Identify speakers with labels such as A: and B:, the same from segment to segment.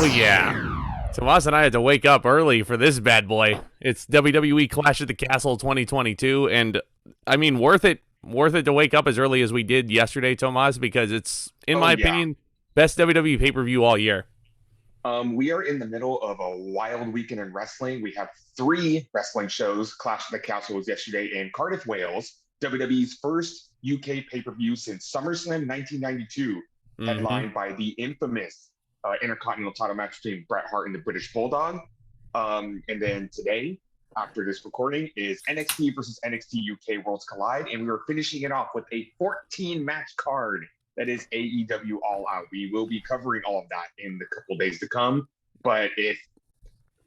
A: Oh, yeah. Tomas and I had to wake up early for this bad boy. It's WWE Clash at the Castle 2022, and, I mean, worth it to wake up as early as we did yesterday, Tomas, because it's, in my opinion, best WWE pay-per-view all year.
B: We are in the middle of a wild weekend in wrestling. We have 3 wrestling shows. Clash at the Castle was yesterday in Cardiff, Wales. WWE's first UK pay-per-view since SummerSlam 1992, headlined by the infamous Intercontinental title match between Bret Hart and the British Bulldog. And then today, after this recording, is NXT versus NXT UK Worlds Collide. And we are finishing it off with a 14-match card that is AEW All Out. We will be covering all of that in the couple days to come. But if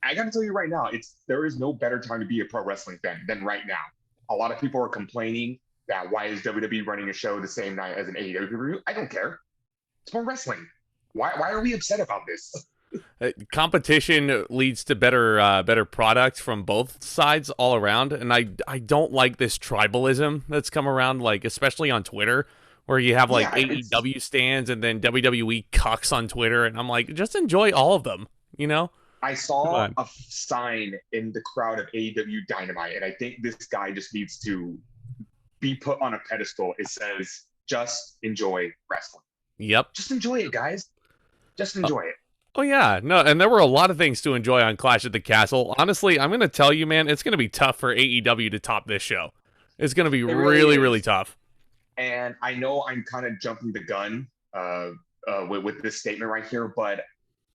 B: I got to tell you right now, there is no better time to be a pro wrestling fan than right now. A lot of people are complaining that why is WWE running a show the same night as an AEW review? I don't care. It's more wrestling. Why are we upset about this?
A: Competition leads to better products from both sides all around, and I don't like this tribalism that's come around, like especially on Twitter, where you have like AEW stands and then WWE cucks on Twitter, and I'm like, just enjoy all of them, you know?
B: I saw a sign in the crowd of AEW Dynamite, and I think this guy just needs to be put on a pedestal. It says, just enjoy wrestling.
A: Yep.
B: Just enjoy it, guys. Just enjoy it.
A: Oh, yeah. No, and there were a lot of things to enjoy on Clash at the Castle. Honestly, I'm going to tell you, man, it's going to be tough for AEW to top this show. It's going to be really tough.
B: And I know I'm kind of jumping the gun with this statement right here, but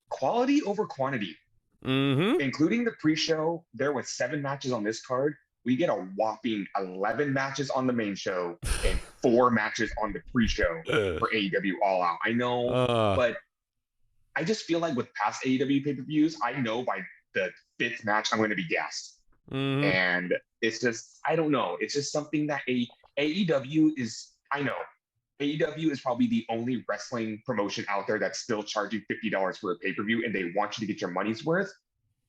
B: quality over quantity. Including the pre-show, there were 7 matches on this card. We get a whopping 11 matches on the main show and 4 matches on the pre-show for AEW All Out. I know, but I just feel like with past AEW pay-per-views, I know by the 5th match I'm going to be gassed. And it's just, I don't know. It's just something that AEW is, I know. AEW is probably the only wrestling promotion out there that's still charging $50 for a pay-per-view, and they want you to get your money's worth.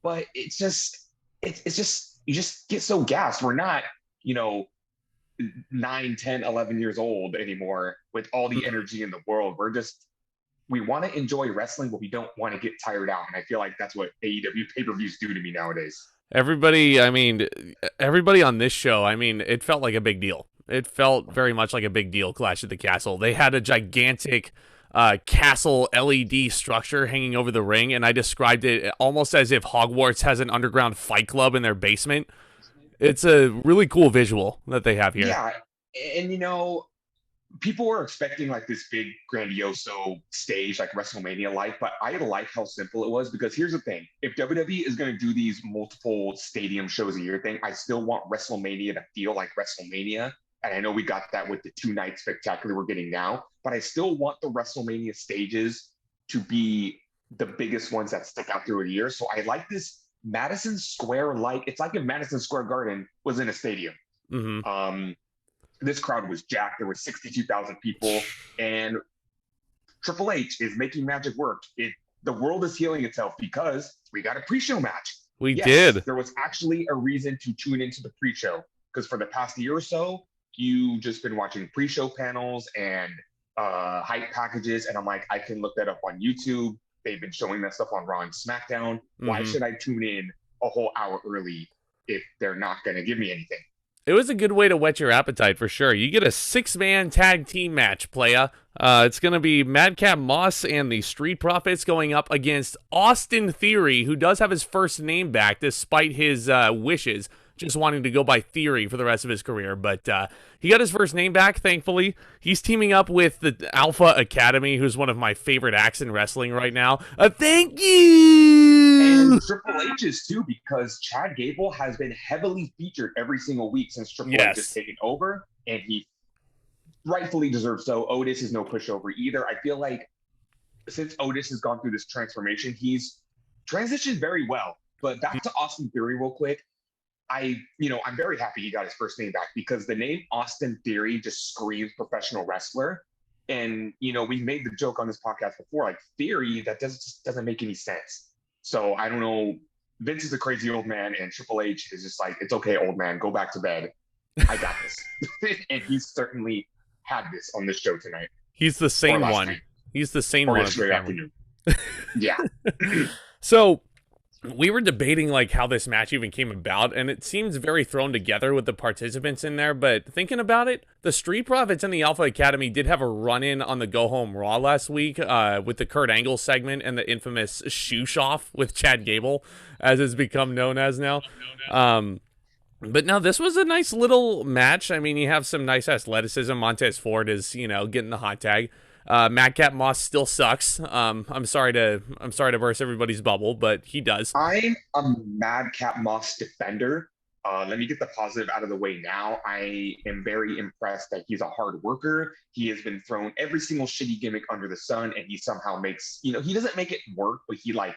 B: But it's just, you just get so gassed. We're not, 9, 10, 11 years old anymore with all the energy in the world. We want to enjoy wrestling, but we don't want to get tired out. And I feel like that's what AEW pay-per-views do to me nowadays.
A: Everybody on this show, it felt like a big deal. It felt very much like a big deal, Clash at the Castle. They had a gigantic castle LED structure hanging over the ring, and I described it almost as if Hogwarts has an underground fight club in their basement. It's a really cool visual that they have here.
B: Yeah, and people were expecting like this big grandioso stage like WrestleMania-like, but I like how simple it was, because here's the thing. If WWE is going to do these multiple stadium shows a year thing, I still want WrestleMania to feel like WrestleMania. And I know we got that with the 2-night spectacular we're getting now, but I still want the WrestleMania stages to be the biggest ones that stick out through a year. So I like this Madison Square-like. It's like if Madison Square Garden was in a stadium. This crowd was jacked. There were 62,000 people, and Triple H is making magic work. The world is healing itself because we got a pre-show match.
A: We did.
B: There was actually a reason to tune into the pre-show, because for the past year or so, you've just been watching pre-show panels and hype packages, and I'm like, I can look that up on YouTube. They've been showing that stuff on Raw and SmackDown. Why should I tune in a whole hour early if they're not going to give me anything?
A: It was a good way to whet your appetite for sure. You get a 6-man tag team match, playa. It's going to be Madcap Moss and the Street Profits going up against Austin Theory, who does have his first name back despite his wishes, just wanting to go by Theory for the rest of his career. But he got his first name back, thankfully. He's teaming up with the Alpha Academy, who's one of my favorite acts in wrestling right now. Thank you!
B: And Triple H's too, because Chad Gable has been heavily featured every single week since Triple H has taken over, and he rightfully deserves so. Otis is no pushover either. I feel like since Otis has gone through this transformation, he's transitioned very well. But back to Austin Theory real quick. I'm very happy he got his first name back, because the name Austin Theory just screams professional wrestler. And, we made the joke on this podcast before, like Theory, that just doesn't make any sense. So I don't know. Vince is a crazy old man, and Triple H is just like, it's okay, old man, go back to bed. I got this. And he's certainly had this on this show tonight.
A: He's the same one.
B: Night.
A: He's the same
B: or
A: one.
B: Yesterday afternoon. Yeah.
A: So we were debating like how this match even came about, and it seems very thrown together with the participants in there. But thinking about it, the Street Profits and the Alpha Academy did have a run-in on the Go Home Raw last week with the Kurt Angle segment and the infamous Shoosh Off with Chad Gable, as it's become known as now. But no, this was a nice little match. I mean, you have some nice athleticism. Montez Ford is, getting the hot tag. Madcap Moss still sucks. I'm sorry to burst everybody's bubble, but he does.
B: I'm a Madcap Moss defender. Let me get the positive out of the way now. I am very impressed that he's a hard worker. He has been thrown every single shitty gimmick under the sun, and he somehow makes, he doesn't make it work, but he like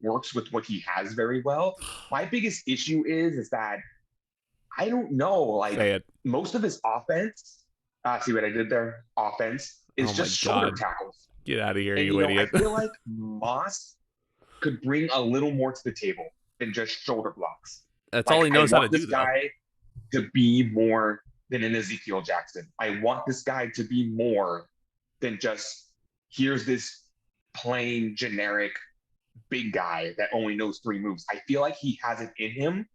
B: works with what he has very well. My biggest issue is that I don't know, like most of his offense, see what I did there? Offense is just shoulder tackles.
A: Get out of here, you idiot.
B: I feel like Moss could bring a little more to the table than just shoulder blocks.
A: That's all he knows how to do.
B: I want this guy to be more than an Ezekiel Jackson. I want this guy to be more than just, here's this plain, generic, big guy that only knows 3 moves. I feel like he has it in him,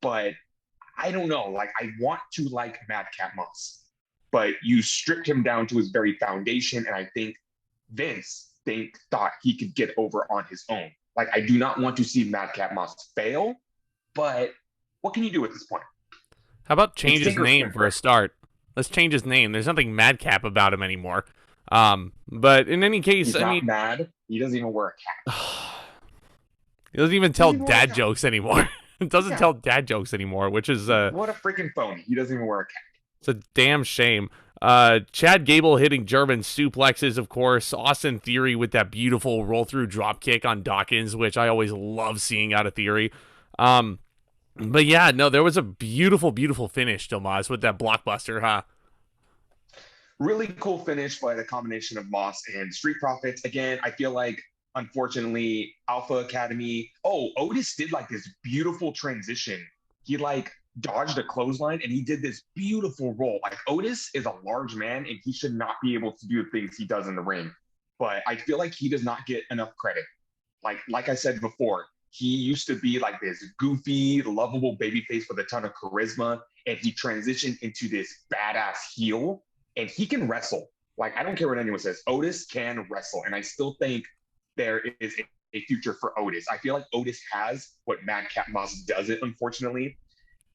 B: but I don't know. Like, I want to like Madcap Moss, but you stripped him down to his very foundation, and I think Vince thought he could get over on his own. Like, I do not want to see Madcap Moss fail, but what can you do at this point?
A: How about change his name for a start? Let's change his name. There's nothing madcap about him anymore. But in any case,
B: he's not mad. He doesn't even wear a cap.
A: He doesn't even tell dad jokes anymore. It doesn't tell dad jokes anymore, which is
B: what a freaking phony. He doesn't even wear a cap.
A: It's a damn shame. Chad Gable hitting German suplexes, of course. Austin Theory with that beautiful roll through drop kick on Dawkins, which I always love seeing out of Theory. But yeah, no, there was a beautiful, beautiful finish, Tomas, with that blockbuster, huh?
B: Really cool finish by the combination of Moss and Street Profits. Again, I feel like, unfortunately, Alpha Academy. Oh, Otis did like this beautiful transition. He like dodged a clothesline and he did this beautiful roll. Like, Otis is a large man and he should not be able to do the things he does in the ring. But I feel like he does not get enough credit. Like I said before, he used to be like this goofy, lovable babyface with a ton of charisma, and he transitioned into this badass heel, and he can wrestle. Like, I don't care what anyone says. Otis can wrestle, and I still think there is a future for Otis. I feel like Otis has what Madcap Moss doesn't, unfortunately.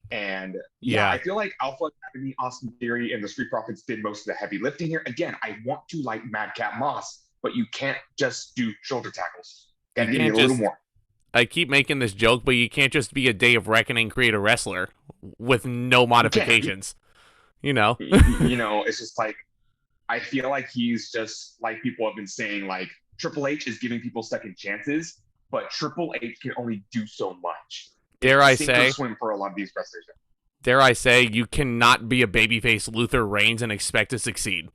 B: And I feel like Alpha Academy, Austin Theory, and the Street Profits did most of the heavy lifting here. Again, I want to like Madcap Moss, but you can't just do shoulder tackles. Gotta give me a little more.
A: I keep making this joke, but you can't just be a Day of Reckoning create a wrestler with no modifications.
B: It's just like, I feel like he's just, like people have been saying, like, Triple H is giving people second chances, but Triple H can only do so much.
A: Dare I say,
B: swim for a lot of these wrestlers.
A: Dare I say, you cannot be a babyface Luther Reigns and expect to succeed.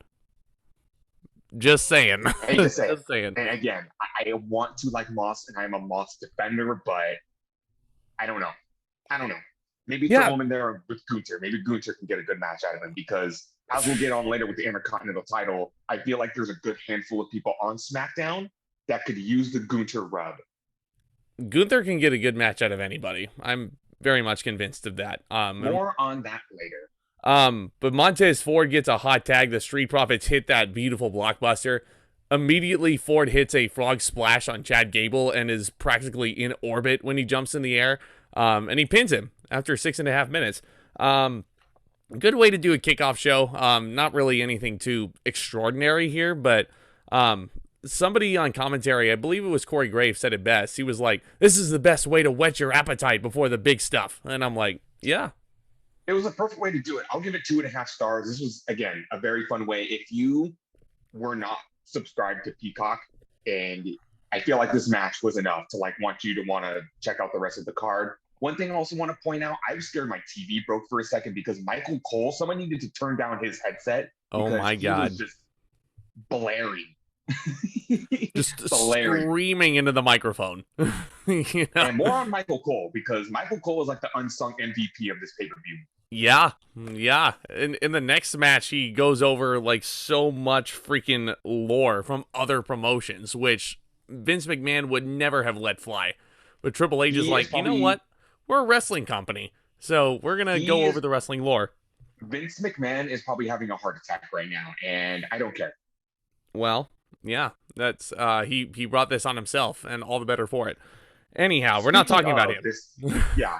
A: Just saying.
B: Just saying. And again, I want to like Moss, and I'm a Moss defender, but I don't know. Maybe throw him in there with Gunther. Maybe Gunther can get a good match out of him, because as we'll get on later with the Intercontinental title, I feel like there's a good handful of people on SmackDown that could use the Gunther rub.
A: Gunther can get a good match out of anybody. I'm very much convinced of that.
B: More on that later.
A: But Montez Ford gets a hot tag. The Street Profits hit that beautiful blockbuster. Immediately, Ford hits a frog splash on Chad Gable and is practically in orbit when he jumps in the air. And he pins him after 6.5 minutes. Good way to do a kickoff show. Not really anything too extraordinary here, but somebody on commentary, I believe it was Corey Graves, said it best. He was like, "This is the best way to whet your appetite before the big stuff." And I'm like, yeah.
B: It was a perfect way to do it. I'll give it 2.5 stars. This was, again, a very fun way. If you were not subscribed to Peacock, and I feel like this match was enough to want you to want to check out the rest of the card. One thing I also want to point out, I was scared my TV broke for a second because Michael Cole, someone needed to turn down his headset.
A: Oh my God.
B: He was just blaring.
A: Just screaming into the microphone.
B: And more on Michael Cole, because Michael Cole is like the unsung MVP of this pay-per-view.
A: Yeah. In the next match, he goes over like so much freaking lore from other promotions, which Vince McMahon would never have let fly. But Triple H is like,
B: probably,
A: you know what? We're a wrestling company, so we're going to go over the wrestling lore.
B: Vince McMahon is probably having a heart attack right now, and I don't care.
A: Well, yeah, that's he brought this on himself, and all the better for it. Anyhow, we're not talking about him.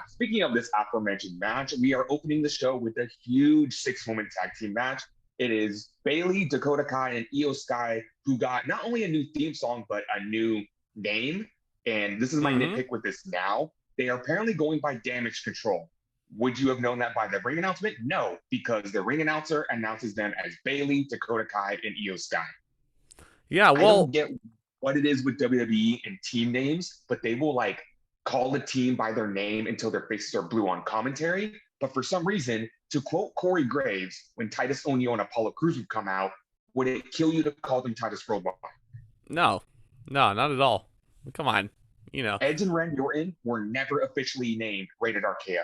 B: Speaking of this aforementioned match, we are opening the show with a huge 6-woman tag team match. It is Bayley, Dakota Kai, and Io Sky, who got not only a new theme song, but a new name. And this is my nitpick with this now. They are apparently going by Damage Control. Would you have known that by the ring announcement? No, because the ring announcer announces them as Bayley, Dakota Kai, and Io Sky.
A: Yeah, well,
B: I don't get what it is with WWE and team names, but they will like call the team by their name until their faces are blue on commentary. But for some reason, to quote Corey Graves, when Titus O'Neil and Apollo Crews would come out, would it kill you to call them Titus Worldwide?
A: No, not at all. Come on, you know.
B: Edge and Randy Orton were never officially named Rated RKO.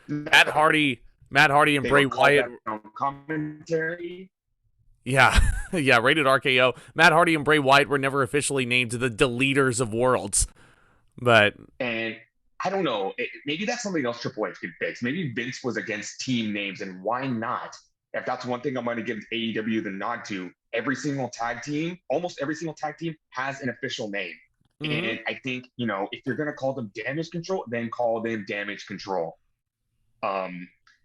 A: Matt Hardy and Bray Wyatt
B: on commentary.
A: Yeah, Rated RKO. Matt Hardy and Bray Wyatt were never officially named the Deleters of Worlds.
B: And I don't know, maybe that's something else Triple H could fix. Maybe Vince was against team names, and why not? If that's one thing I'm going to give AEW the nod to, almost every single tag team has an official name. And I think, if you're going to call them Damage Control, then call them Damage Control.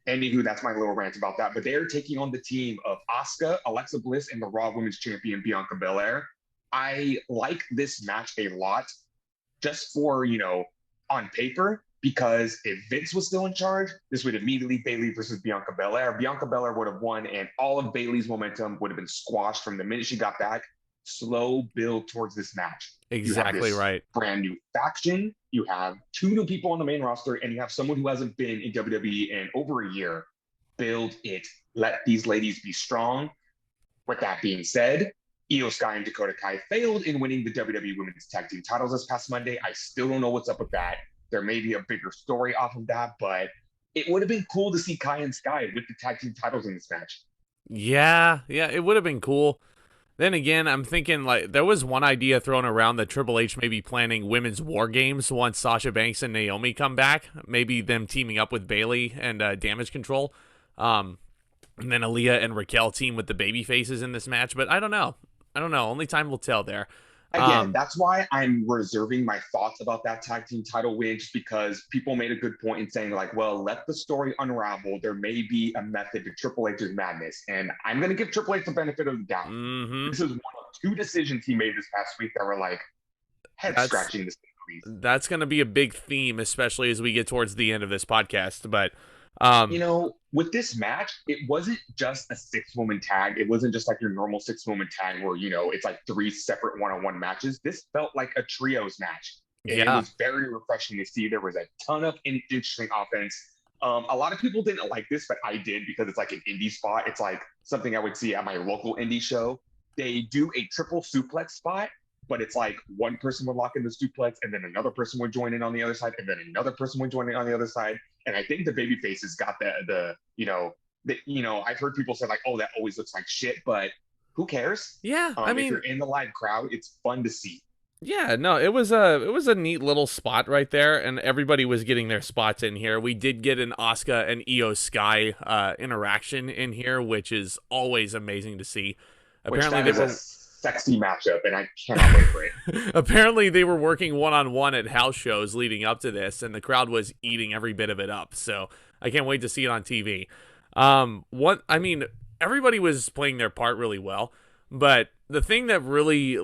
B: Anywho, that's my little rant about that. But they're taking on the team of Asuka, Alexa Bliss, and the Raw Women's Champion, Bianca Belair. I like this match a lot just for, on paper, because if Vince was still in charge, this would immediately Bayley versus Bianca Belair. Bianca Belair would have won, and all of Bayley's momentum would have been squashed from the minute she got back. Slow build towards this match.
A: Exactly right.
B: Brand new faction. You have 2 new people on the main roster, and you have someone who hasn't been in WWE in over a year. Build it. Let these ladies be strong. With that being said, Io Sky and Dakota Kai failed in winning the WWE Women's Tag Team titles this past Monday. I still don't know what's up with that. There may be a bigger story off of that, but it would have been cool to see Kai and Sky with the tag team titles in this match.
A: Yeah, it would have been cool. Then again, I'm thinking, like, there was one idea thrown around that Triple H may be planning women's war games once Sasha Banks and Naomi come back. Maybe them teaming up with Bayley and Damage Control. And then Aaliyah and Raquel team with the baby faces in this match. But I don't know. Only time will tell there.
B: Again, that's why I'm reserving my thoughts about that tag team title win, just because people made a good point in saying, like, well, let the story unravel. There may be a method to Triple H's madness. And I'm going to give Triple H the benefit of the doubt. This is one of 2 decisions he made this past week that were like head-scratching.
A: That's going to be a big theme, especially as we get towards the end of this podcast. But
B: with this match, it wasn't just a 6-woman tag. It wasn't just like your normal 6-woman tag where, it's like 3 separate one-on-one matches. This felt like a trios match. It was very refreshing to see. There was a ton of interesting offense. A lot of people didn't like this, but I did, because it's like an indie spot. It's like something I would see at my local indie show. They do a triple suplex spot, but it's like one person would lock in the suplex, and then another person would join in on the other side, and then another person would join in on the other side. And I think the baby faces got I've heard people say like, oh, that always looks like shit, but who cares?
A: Yeah, I mean,
B: if you're in the live crowd, it's fun to see.
A: Yeah, no, it was a neat little spot right there, and everybody was getting their spots in here. We did get an Asuka and Io Sky interaction in here, which is always amazing to see.
B: Apparently, they were a sexy matchup, and I cannot wait for it.
A: Apparently, they were working one-on-one at house shows leading up to this, and the crowd was eating every bit of it up. So I can't wait to see it on TV. Everybody was playing their part really well, but the thing that really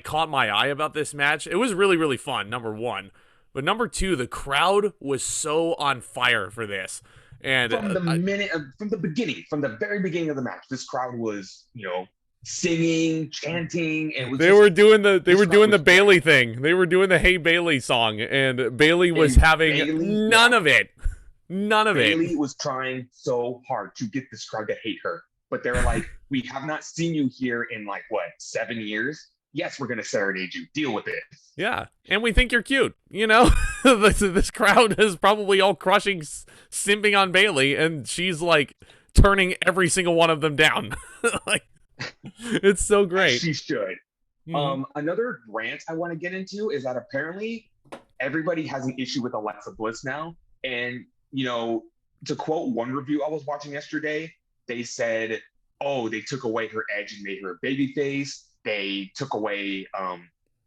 A: caught my eye about this match, it was really, really fun, number 1. But number 2, the crowd was so on fire for this. And
B: from the very beginning of the match, this crowd was, singing, chanting, and
A: they were doing the Bayley thing. They were doing the Hey Bayley song, and Bayley was having none of it.
B: Bayley was trying so hard to get this crowd to hate her, but they're like, we have not seen you here in 7 years. Yes, we're going to serenade you. Deal with it.
A: Yeah, and we think you're cute. This crowd is probably all crushing, simping on Bayley, and she's turning every single one of them down. It's so great.
B: She should.
A: Hmm.
B: Another rant I want to get into is that apparently everybody has an issue with Alexa Bliss now. And, you know, to quote one review I was watching yesterday, they said, oh, they took away her edge and made her a baby face. They took away,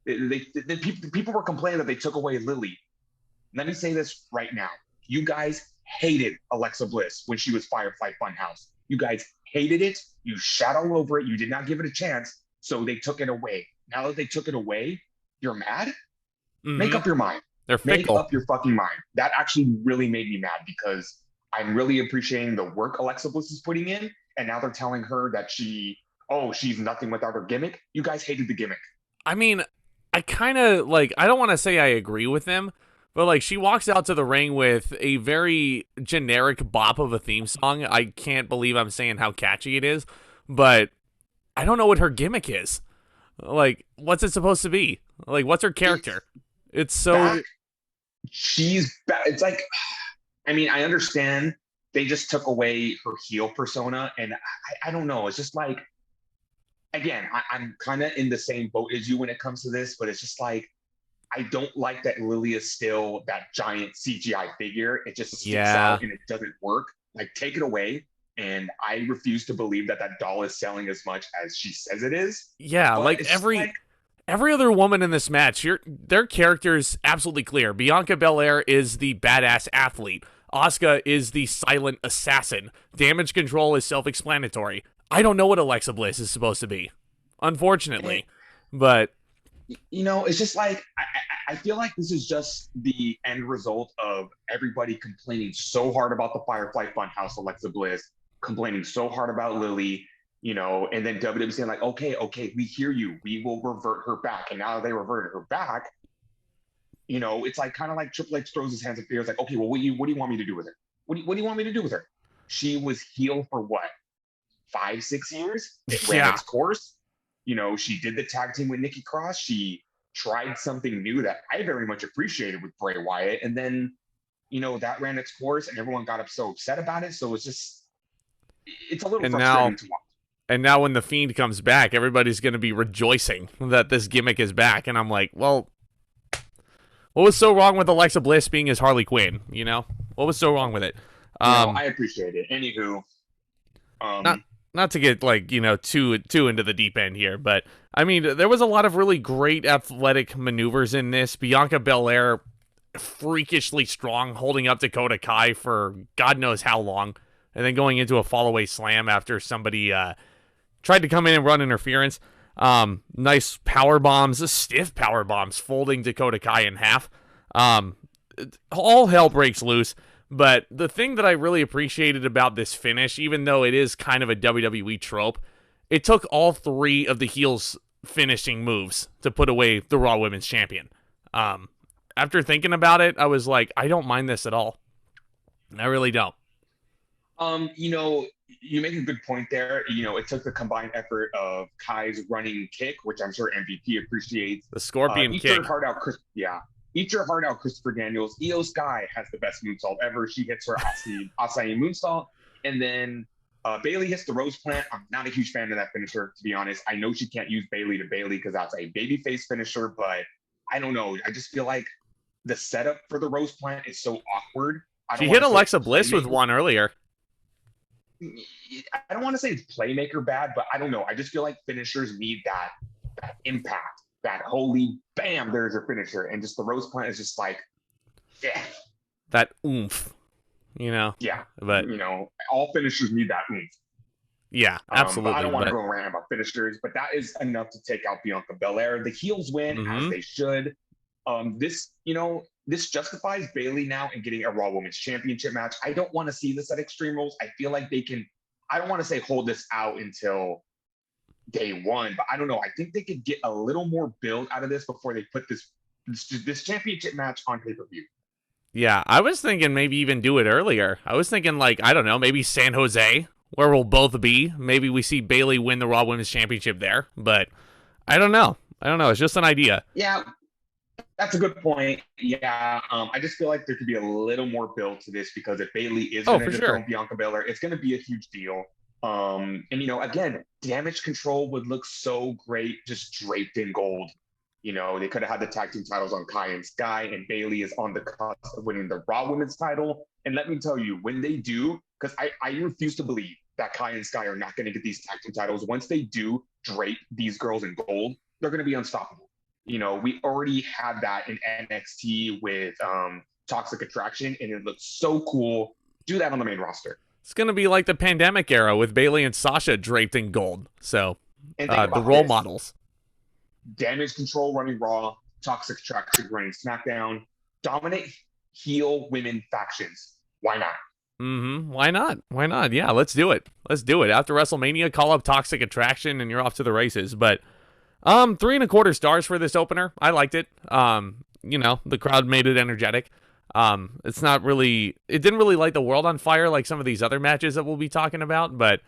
B: people were complaining that they took away Lily. Let me say this right now. You guys hated Alexa Bliss when she was Firefly Funhouse. You guys hated it. You shat all over it. You did not give it a chance. So they took it away. Now that they took it away, you're mad? Make up your mind.
A: They're
B: Make
A: fickle.
B: up your fucking mind. That actually really made me mad because I'm really appreciating the work Alexa Bliss is putting in. And now they're telling her that she's nothing without her gimmick. You guys hated the gimmick.
A: I mean, I kind of like, I don't want to say I agree with them, but like she walks out to the ring with a very generic bop of a theme song. I can't believe I'm saying how catchy it is, but I don't know what her gimmick is. Like, what's it supposed to be? Like, what's her character? It's so.
B: Back, she's back. It's like, I mean, I understand they just took away her heel persona, and I don't know. It's just like, again, I'm kind of in the same boat as you when it comes to this, but it's just like, I don't like that Lily is still that giant CGI figure. It just sticks out and it doesn't work. Like, take it away. And I refuse to believe that that doll is selling as much as she says it is.
A: Yeah,
B: But
A: like
B: it's just like,
A: every other woman in this match, their character is absolutely clear. Bianca Belair is the badass athlete. Asuka is the silent assassin. Damage control is self-explanatory. I don't know what Alexa Bliss is supposed to be, unfortunately. But
B: you know, it's just like I feel like this is just the end result of everybody complaining so hard about the Firefly Funhouse Alexa Bliss, complaining so hard about Lily, you know, and then WWE saying like, okay, we hear you, we will revert her back, and now they reverted her back. You know, it's like kind of like Triple H throws his hands in fear. It's like, okay, well, what do you want me to do with her? What do you want me to do with her? She was heel for what, 5-6 years? It ran its course. You know, she did the tag team with Nikki Cross. She tried something new that I very much appreciated with Bray Wyatt. And then, you know, that ran its course and everyone got so upset about it. So it's a little frustrating to watch.
A: And now when The Fiend comes back, everybody's going to be rejoicing that this gimmick is back. And I'm like, well, what was so wrong with Alexa Bliss being as Harley Quinn, you know? What was so wrong with it?
B: No, I appreciate it. Anywho.
A: Not to get, like, you know, too into the deep end here, but, I mean, there was a lot of really great athletic maneuvers in this. Bianca Belair, freakishly strong, holding up Dakota Kai for God knows how long, and then going into a fallaway slam after somebody tried to come in and run interference. Nice power bombs, stiff power bombs, folding Dakota Kai in half. All hell breaks loose. But the thing that I really appreciated about this finish, even though it is kind of a WWE trope, it took all three of the heels' finishing moves to put away the Raw Women's Champion. After thinking about it, I was like, I don't mind this at all. I really don't.
B: You know, you make a good point there. You know, it took the combined effort of Kai's running kick, which I'm sure MVP appreciates.
A: The Scorpion
B: Eat
A: kick.
B: Your heart out, Eat your heart out, Christopher Daniels. Io Sky has the best moonsault ever. She hits her Acai moonsault. And then Bayley hits the Rose Plant. I'm not a huge fan of that finisher, to be honest. I know she can't use Bayley to Bayley because that's a babyface finisher, but I don't know. I just feel like the setup for the Rose Plant is so awkward.
A: She hit Alexa Bliss with one earlier.
B: I don't want to say it's playmaker bad, but I don't know. I just feel like finishers need that impact. That holy bam, there's your finisher. And just the Rose Plant is just like, yeah.
A: That oomph, you know?
B: Yeah.
A: But,
B: you know, all finishers need that oomph.
A: Yeah, absolutely.
B: I don't want to go around about finishers, but that is enough to take out Bianca Belair. The heels win as they should. This justifies Bayley now in getting a Raw Women's Championship match. I don't want to see this at Extreme Rules. I feel like I don't want to say hold this out until day one, but I don't know. I think they could get a little more build out of this before they put this championship match on pay-per-view.
A: Yeah, I was thinking maybe even do it earlier. I was thinking, like, I don't know, maybe San Jose, where we'll both be. Maybe we see Bayley win the Raw Women's Championship there, but I don't know. It's just an idea.
B: Yeah, that's a good point. Yeah, I just feel like there could be a little more build to this because if Bayley is going to dethrone Bianca Belair, it's going to be a huge deal. And again, Damage Control would look so great just draped in gold. They could have had the tag team titles on Kai and Sky, and Bayley is on the cusp of winning the Raw Women's title. And let me tell you, when they do, because I refuse to believe that Kai and Sky are not going to get these tag team titles. Once they do drape these girls in gold, they're going to be unstoppable. We already had that in NXT with Toxic Attraction, and it looks so cool. Do that on the main roster.
A: It's going to be like the pandemic era with Bayley and Sasha draped in gold. So, the role models.
B: Damage Control running Raw, Toxic Attraction running SmackDown, dominate heel women factions. Why not?
A: Why not? Why not? Yeah, let's do it. Let's do it. After WrestleMania, call up Toxic Attraction and you're off to the races. But 3.25 stars for this opener. I liked it. The crowd made it energetic. It didn't really light the world on fire like some of these other matches that we'll be talking about, but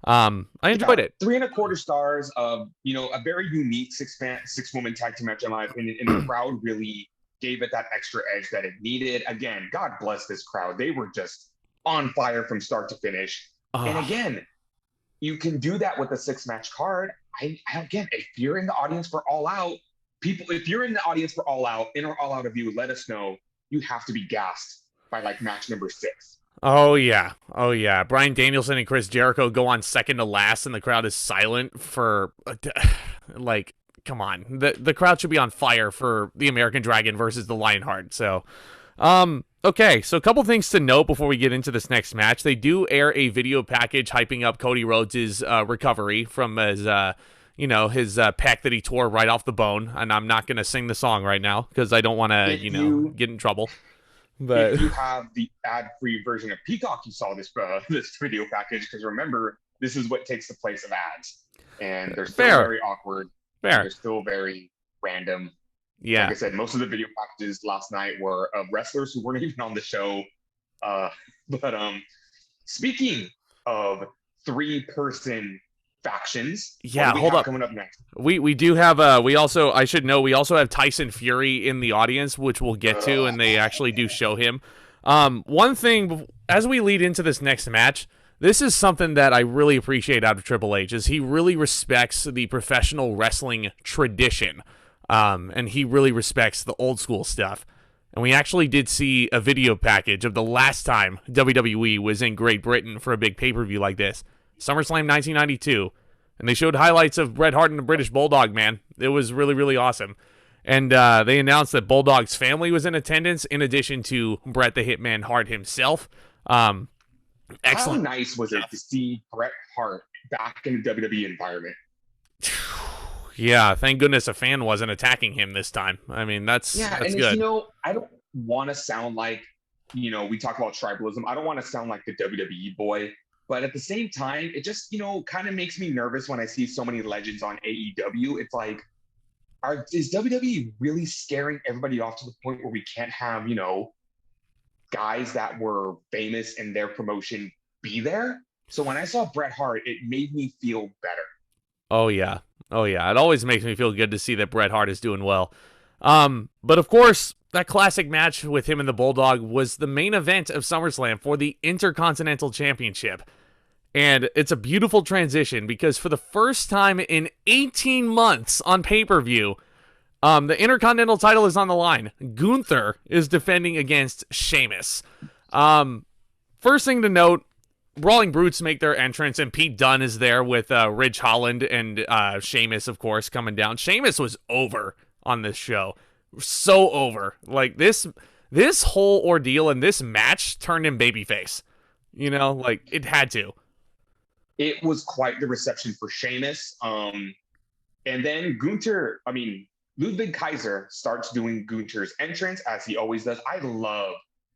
A: I enjoyed it.
B: 3.25 stars of, a very unique six-woman tag team match, in my opinion, and the crowd really gave it that extra edge that it needed. Again, God bless this crowd. They were just on fire from start to finish. And again, you can do that with a 6-match card. Again, if you're in the audience for All Out, if you're in the audience for All Out, in our All Out review, let us know. You have to be gassed by match number 6.
A: Oh yeah. Bryan Danielson and Chris Jericho go on second to last, and the crowd is silent for come on. The crowd should be on fire for the American Dragon versus the Lionheart. So, okay. So a couple things to note before we get into this next match. They do air a video package hyping up Cody Rhodes' recovery from his his pec that he tore right off the bone. And I'm not going to sing the song right now because I don't want to, get in trouble. But
B: if you have the ad-free version of Peacock, you saw this video package, because remember, this is what takes the place of ads. And they're still very awkward. They're still very random.
A: Yeah.
B: Like I said, most of the video packages last night were of wrestlers who weren't even on the show. But speaking of 3-person factions,
A: hold up.
B: Coming up next?
A: We do have we also have Tyson Fury in the audience, which we'll get to, and they actually do show him. One thing as we lead into this next match, this is something that I really appreciate out of Triple H, is he really respects the professional wrestling tradition. And he really respects the old school stuff. And we actually did see a video package of the last time WWE was in Great Britain for a big pay-per-view like this. SummerSlam 1992. And they showed highlights of Bret Hart and the British Bulldog, man. It was really, really awesome. And they announced that Bulldog's family was in attendance, in addition to Bret the Hitman Hart himself. Excellent.
B: How nice was it to see Bret Hart back in the WWE environment?
A: Yeah, thank goodness a fan wasn't attacking him this time. I mean, that's good.
B: I don't want to sound like, we talk about tribalism. I don't want to sound like the WWE boy, but at the same time, it just, kind of makes me nervous when I see so many legends on AEW. It's like, is WWE really scaring everybody off to the point where we can't have, guys that were famous in their promotion be there? So when I saw Bret Hart, it made me feel better.
A: Oh, yeah. It always makes me feel good to see that Bret Hart is doing well. But of course, that classic match with him and the Bulldog was the main event of SummerSlam for the Intercontinental Championship. And it's a beautiful transition because for the first time in 18 months on pay-per-view, the Intercontinental title is on the line. Gunther is defending against Sheamus. First thing to note, Brawling Brutes make their entrance, and Pete Dunne is there with Ridge Holland and Sheamus, of course, coming down. Sheamus was over on this show. So over. Like, this whole ordeal and this match turned him babyface. It had to.
B: It was quite the reception for Sheamus. And then Ludwig Kaiser starts doing Gunther's entrance, as he always does. I love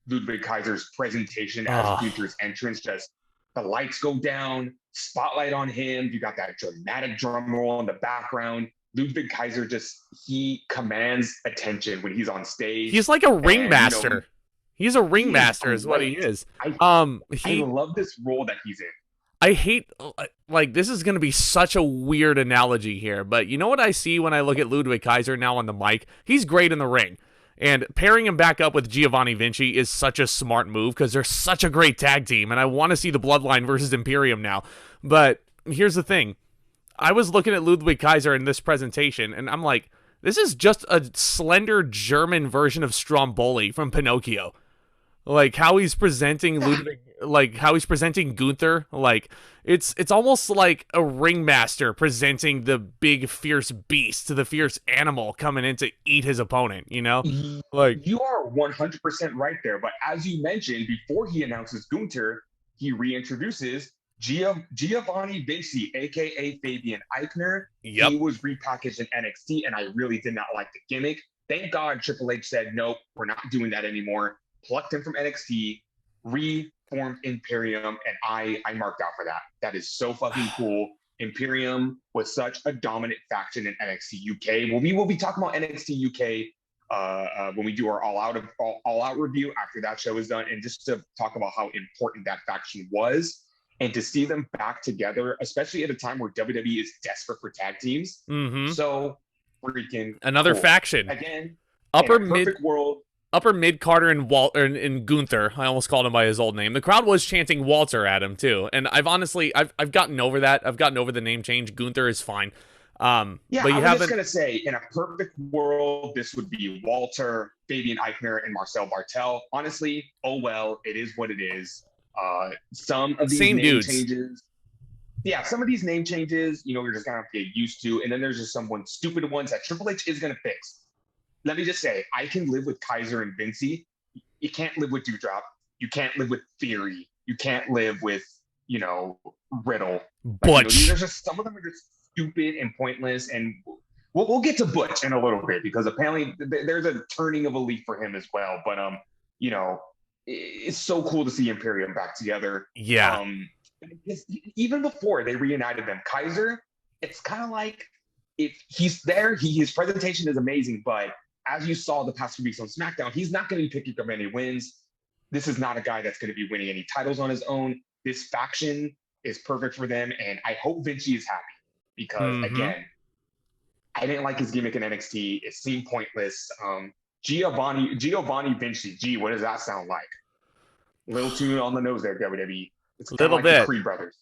B: Ludwig Kaiser's presentation as Gunther's entrance. Just the lights go down, spotlight on him. You got that dramatic drum roll in the background. Ludwig Kaiser he commands attention when he's on stage.
A: He's like a ringmaster. He's a ringmaster is what he is. I
B: love this role that he's in.
A: I hate, this is going to be such a weird analogy here, but you know what I see when I look at Ludwig Kaiser now on the mic? He's great in the ring. And pairing him back up with Giovanni Vinci is such a smart move because they're such a great tag team, and I want to see the Bloodline versus Imperium now. But here's the thing. I was looking at Ludwig Kaiser in this presentation, and I'm like, this is just a slender German version of Stromboli from Pinocchio. Like, how he's presenting Ludwig, like, how he's presenting Gunther, like, it's almost like a ringmaster presenting the big, fierce beast, the fierce animal coming in to eat his opponent, you know? Like,
B: you are 100% right there, but as you mentioned, before he announces Gunther, he reintroduces Giovanni Vinci, aka Fabian Eichner.
A: Yep.
B: He was repackaged in NXT, and I really did not like the gimmick. Thank God Triple H said, nope, we're not doing that anymore. Plucked him from NXT, reformed Imperium, and I marked out for that. That is so fucking cool. Imperium was such a dominant faction in NXT UK. Well, we will be talking about NXT UK when we do our all out review after that show is done, and just to talk about how important that faction was. And to see them back together, especially at a time where WWE is desperate for tag teams.
A: Mm-hmm.
B: So freaking
A: another
B: cool.
A: Faction.
B: Again,
A: upper mid Carter and Gunther. I almost called him by his old name. The crowd was chanting Walter at him too. And I've gotten over that. I've gotten over the name change. Gunther is fine.
B: Yeah, but I was just gonna say, in a perfect world, this would be Walter, Fabian Eichner, and Marcel Bartel. Honestly, oh well, it is what it is. Some of these name changes, some of these name changes, you're just gonna have to get used to. And then there's just some stupid ones that Triple H is gonna fix. Let me just say, I can live with Kaiser and Vinci. You can't live with Doudrop. You can't live with Theory. You can't live with, Riddle.
A: Butch.
B: There's just some of them are just stupid and pointless. And we'll get to Butch in a little bit because apparently there's a turning of a leaf for him as well. But it's so cool to see Imperium back together.
A: Yeah.
B: Even before they reunited them, Kaiser, it's kind of like if he's there, his presentation is amazing. But as you saw the past few weeks on SmackDown, he's not going to be picking up any wins. This is not a guy that's going to be winning any titles on his own. This faction is perfect for them. And I hope Vinci is happy because, again, I didn't like his gimmick in NXT. It seemed pointless. Giovanni Vinci. Gee, what does that sound like? A little too on the nose there, WWE. It's kind of like the Creed brothers.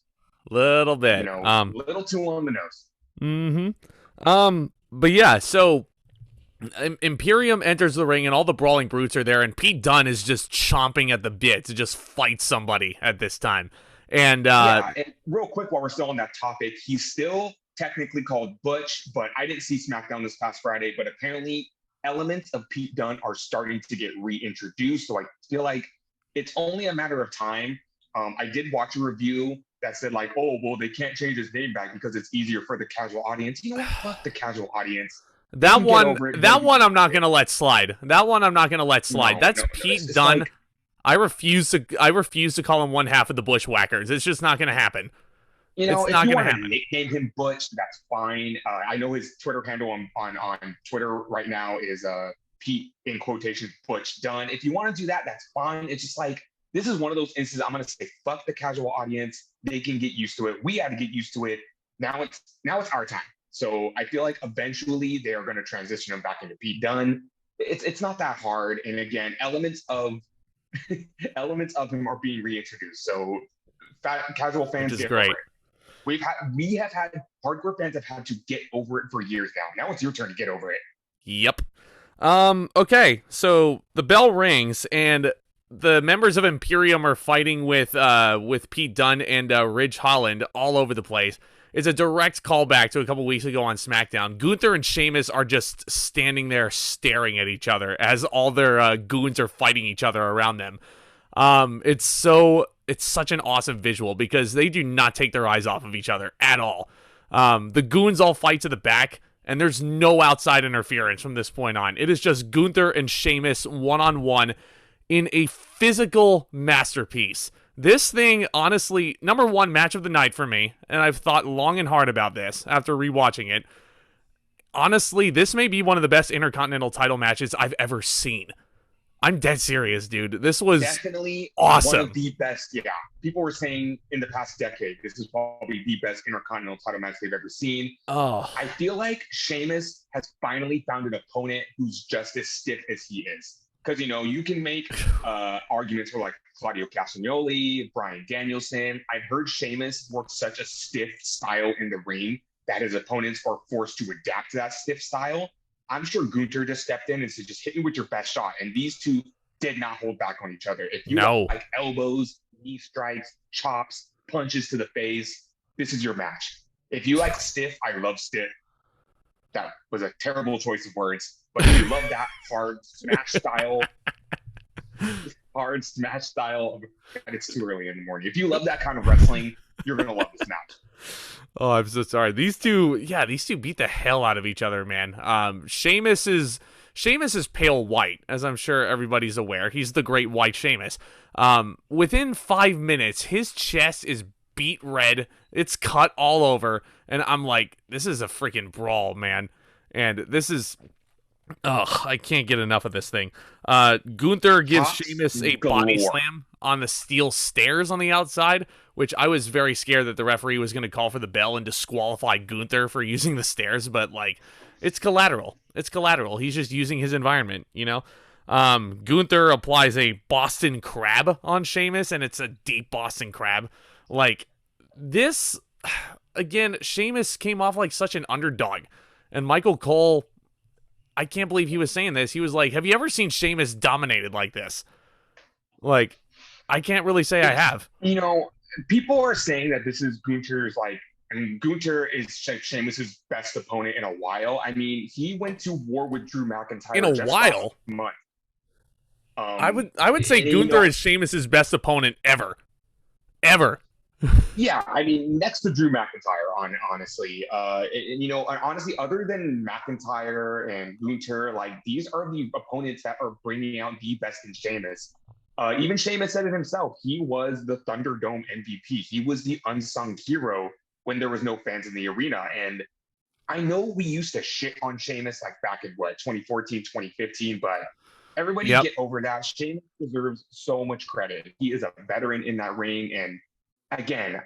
A: Little bit.
B: Little too on the nose.
A: But yeah, so Imperium enters the ring and all the brawling brutes are there, and Pete Dunne is just chomping at the bit to just fight somebody at this time. And
B: and real quick, while we're still on that topic, he's still technically called Butch, but I didn't see SmackDown this past Friday, but apparently elements of Pete Dunne are starting to get reintroduced. So I feel like it's only a matter of time. I did watch a review that said like, oh, well, they can't change his name back because it's easier for the casual audience. You know what? Fuck the casual audience.
A: That one I'm not gonna let slide. That's Pete Dunne. Like, I refuse to call him one half of the Bushwhackers. It's just not gonna happen.
B: It's not gonna happen. Nickname him Butch, that's fine. I know his Twitter handle on Twitter right now is Pete in quotations Butch Dunne. If you want to do that, that's fine. It's just like this is one of those instances. I'm gonna say fuck the casual audience. They can get used to it. We had to get used to it. Now it's our time. So I feel like eventually they are going to transition him back into Pete Dunne. It's not that hard. And again, elements of him are being reintroduced. So casual fans get over it. We have had hardcore fans have had to get over it for years now. Now it's your turn to get over it.
A: Yep. Okay. So the bell rings and the members of Imperium are fighting with Pete Dunne and Ridge Holland all over the place. It's a direct callback to a couple weeks ago on SmackDown. Gunther and Sheamus are just standing there staring at each other as all their goons are fighting each other around them. It's such an awesome visual because they do not take their eyes off of each other at all. The goons all fight to the back, and there's no outside interference from this point on. It is just Gunther and Sheamus one-on-one in a physical masterpiece. This thing, honestly, number one match of the night for me, and I've thought long and hard about this after rewatching it. Honestly, this may be one of the best Intercontinental title matches I've ever seen. I'm dead serious, dude. This was
B: Definitely one of
A: awesome.
B: the best. Yeah, people were saying in the past decade, this is probably the best Intercontinental title match they've ever seen.
A: Oh,
B: I feel like Sheamus has finally found an opponent who's just as stiff as he is. Because, you can make arguments for like Claudio Castagnoli, Bryan Danielson. I've heard Sheamus work such a stiff style in the ring that his opponents are forced to adapt to that stiff style. I'm sure Gunther just stepped in and said, just hit me with your best shot. And these two did not hold back on each other. If you
A: no.
B: like elbows, knee strikes, chops, punches to the face, this is your match. If you like stiff, I love stiff. That was a terrible choice of words. But if you love that hard smash style, and it's too early in the morning. If you love that kind of wrestling, you're going to love this match.
A: Oh, I'm so sorry. These two beat the hell out of each other, man. Sheamus is pale white, as I'm sure everybody's aware. He's the great white Sheamus. Within 5 minutes, his chest is beat red. It's cut all over, and I'm like, this is a freaking brawl, man. And this is, I can't get enough of this thing. Gunther gives Sheamus a body slam on the steel stairs on the outside, which I was very scared that the referee was going to call for the bell and disqualify Gunther for using the stairs, but like, it's collateral. It's collateral. He's just using his environment, Gunther applies a Boston Crab on Sheamus, and it's a deep Boston Crab. Like, this, again, Sheamus came off like such an underdog, and Michael Cole, I can't believe he was saying this. He was like, have you ever seen Sheamus dominated like this? Like, I can't really say I have.
B: People are saying that this is Gunther's, Gunther is Sheamus's best opponent in a while. I mean, he went to war with Drew McIntyre
A: in a while.
B: Month.
A: I would say Gunther is Sheamus's best opponent ever.
B: Yeah, I mean, next to Drew McIntyre, honestly. Honestly, other than McIntyre and Gunther, these are the opponents that are bringing out the best in Sheamus. Even Sheamus said it himself. He was the Thunderdome MVP. He was the unsung hero when there was no fans in the arena. And I know we used to shit on Sheamus back in 2014, 2015, but everybody get over that. Sheamus deserves so much credit. He is a veteran in that ring. And again,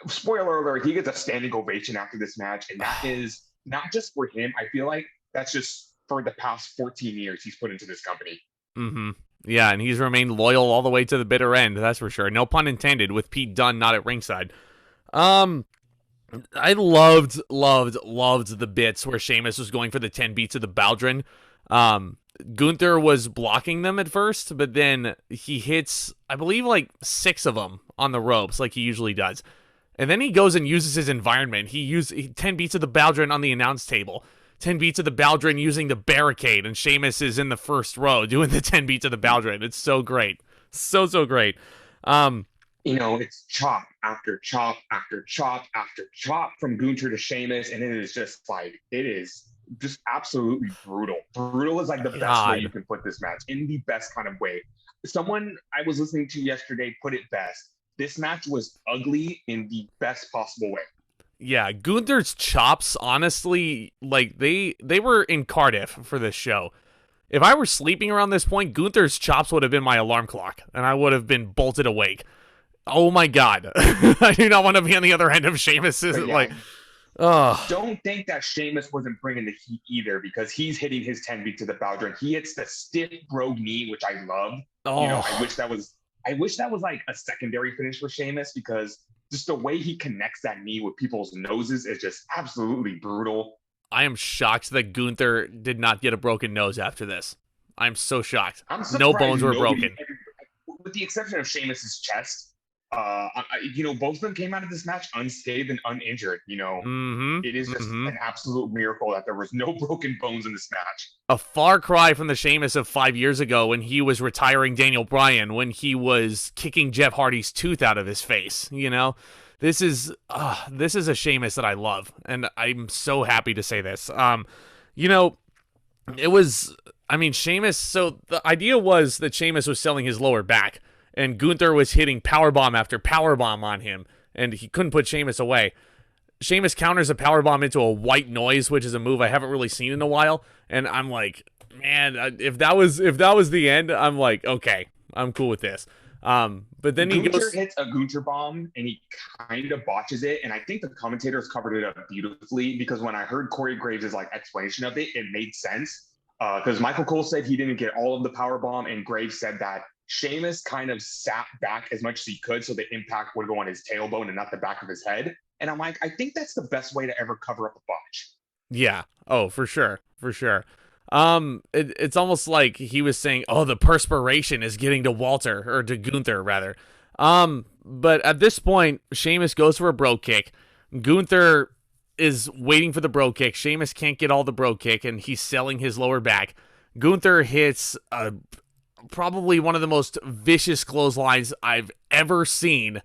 B: spoiler alert, he gets a standing ovation after this match. And that is not just for him. I feel like that's just for the past 14 years he's put into this company.
A: Mm-hmm. Yeah, and he's remained loyal all the way to the bitter end, that's for sure. No pun intended, with Pete Dunne not at ringside. I loved the bits where Sheamus was going for the 10 beats of the Baldrin. Gunther was blocking them at first, but then he hits, I believe, 6 of them on the ropes, like he usually does. And then he goes and uses his environment. He used 10 beats of the Baldrin on the announce table. 10 beats of the Baldrin using the barricade, and Sheamus is in the first row doing the 10 beats of the Baldrin. It's so great. So great.
B: It's chop after chop after chop after chop from Gunther to Sheamus, and it is just absolutely brutal. Brutal is the best way you can put this match, in the best kind of way. Someone I was listening to yesterday put it best. This match was ugly in the best possible way.
A: Yeah, Gunther's chops, honestly, they were in Cardiff for this show. If I were sleeping around this point, Gunther's chops would have been my alarm clock, and I would have been bolted awake. Oh my god. I do not want to be on the other end of Sheamus's,
B: Don't think that Sheamus wasn't bringing the heat either, because he's hitting his 10 beats to the Baldrin. He hits the stiff brogue knee, which I love. I wish that was a secondary finish for Sheamus, because just the way he connects that knee with people's noses is just absolutely brutal.
A: I am shocked that Gunther did not get a broken nose after this. I'm so shocked. No bones were broken.
B: With the exception of Sheamus's chest, both of them came out of this match unscathed and uninjured. It is just an absolute miracle that there was no broken bones in this match.
A: A far cry from the Sheamus of 5 years ago when he was retiring Daniel Bryan, when he was kicking Jeff Hardy's tooth out of his face. This is a Sheamus that I love, and I'm so happy to say this. It was, Sheamus. So the idea was that Sheamus was selling his lower back, and Gunther was hitting powerbomb after powerbomb on him, and he couldn't put Sheamus away. Sheamus counters a powerbomb into a white noise, which is a move I haven't really seen in a while. And I'm like, man, if that was the end, I'm like, okay, I'm cool with this. But then
B: Gunther hits a Gunther bomb and he kind of botches it, and I think the commentators covered it up beautifully, because when I heard Corey Graves' like explanation of it, it made sense. Because Michael Cole said he didn't get all of the power bomb, and Graves said that Sheamus kind of sat back as much as he could so the impact would go on his tailbone and not the back of his head. And I'm like, I think that's the best way to ever cover up a botch.
A: Yeah. Oh, for sure. For sure. It's almost like he was saying, oh, the perspiration is getting to Walter, or to Gunther rather. But at this point, Sheamus goes for a bro kick. Gunther is waiting for the bro kick. Sheamus can't get all the bro kick, and he's selling his lower back. Gunther hits probably one of the most vicious clotheslines I've ever seen.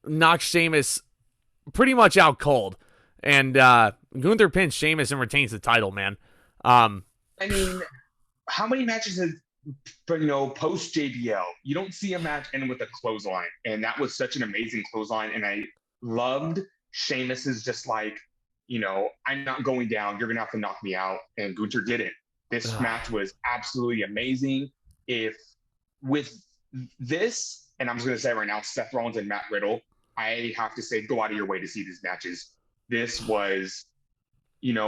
A: Knocks Sheamus pretty much out cold. And Gunther pins Sheamus and retains the title, man.
B: I mean, how many matches have, post JBL, you don't see a match end with a clothesline, and that was such an amazing clothesline. And I loved Sheamus's just like, I'm not going down. You're gonna have to knock me out, and Gunther did it. This match was absolutely amazing. If with this, and I'm just gonna say right now, Seth Rollins and Matt Riddle, I have to say, go out of your way to see these matches. This was,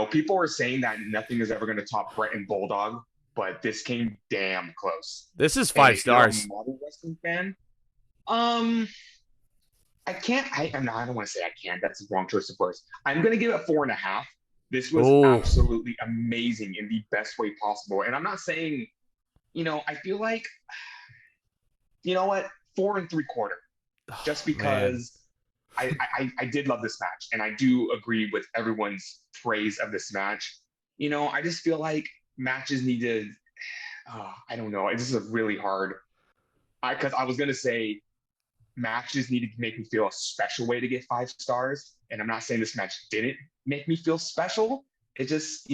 B: people are saying that nothing is ever going to top Brett and Bulldog, but this came damn close.
A: This is 5 stars.
B: If you're a modern wrestling fan, I don't want to say I can't. That's the wrong choice of words. I'm going to give it 4.5. This was absolutely amazing in the best way possible. And I'm not saying, I feel like, 4 3/4. Just because I did love this match, and I do agree with everyone's praise of this match. I just feel like matches need to, I don't know. This is really hard. Because I was going to say matches needed to make me feel a special way to get 5 stars. And I'm not saying this match didn't make me feel special. It just,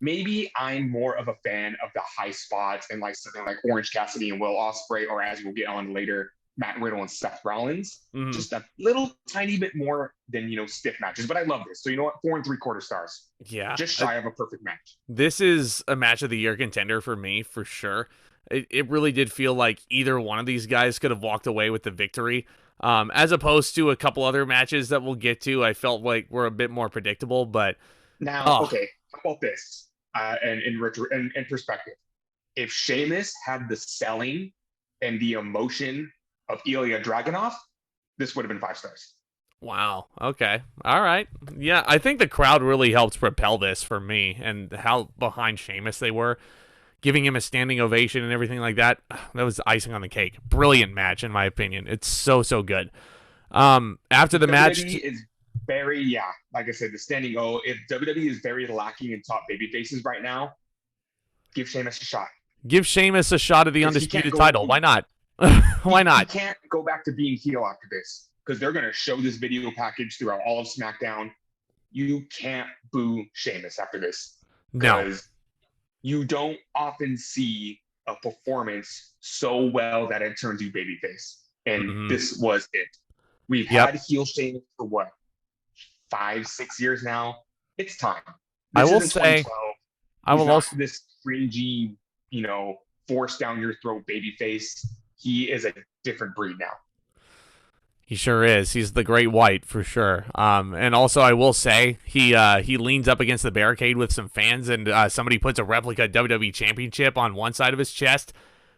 B: maybe I'm more of a fan of the high spots and like something like Orange Cassidy and Will Ospreay, or as we'll get on later, Matt Riddle and Seth Rollins. Just a little tiny bit more than, stiff matches. But I love this. So you know what? 4 3/4 stars.
A: Yeah.
B: Just shy of a perfect match.
A: This is a match of the year contender for me, for sure. It really did feel like either one of these guys could have walked away with the victory. As opposed to a couple other matches that we'll get to, I felt like were a bit more predictable. But
B: now, okay, how about this? And in perspective, if Sheamus had the selling and the emotion of Ilya Dragunov, this would have been 5 stars.
A: Wow. Okay. All right. Yeah, I think the crowd really helped propel this for me, and how behind Sheamus they were, giving him a standing ovation and everything like that. That was icing on the cake. Brilliant match, in my opinion. It's so good. After the match,
B: is very, like I said, the standing O. If WWE is very lacking in top baby faces right now, give Sheamus a shot.
A: Give Sheamus a shot at the Undisputed title. Why not? Why not?
B: He can't go back to being heel after this, because they're going to show this video package throughout all of SmackDown. You can't boo Sheamus after this. Because you don't often see a performance so well that it turns you babyface. And this was it. We've had heel Sheamus for what? 5-6 years now. It's time.
A: I will say,
B: this cringy, force down your throat babyface. He is a different breed now.
A: He sure is. He's the Great White for sure. And also, I will say he leans up against the barricade with some fans, and somebody puts a replica WWE Championship on one side of his chest.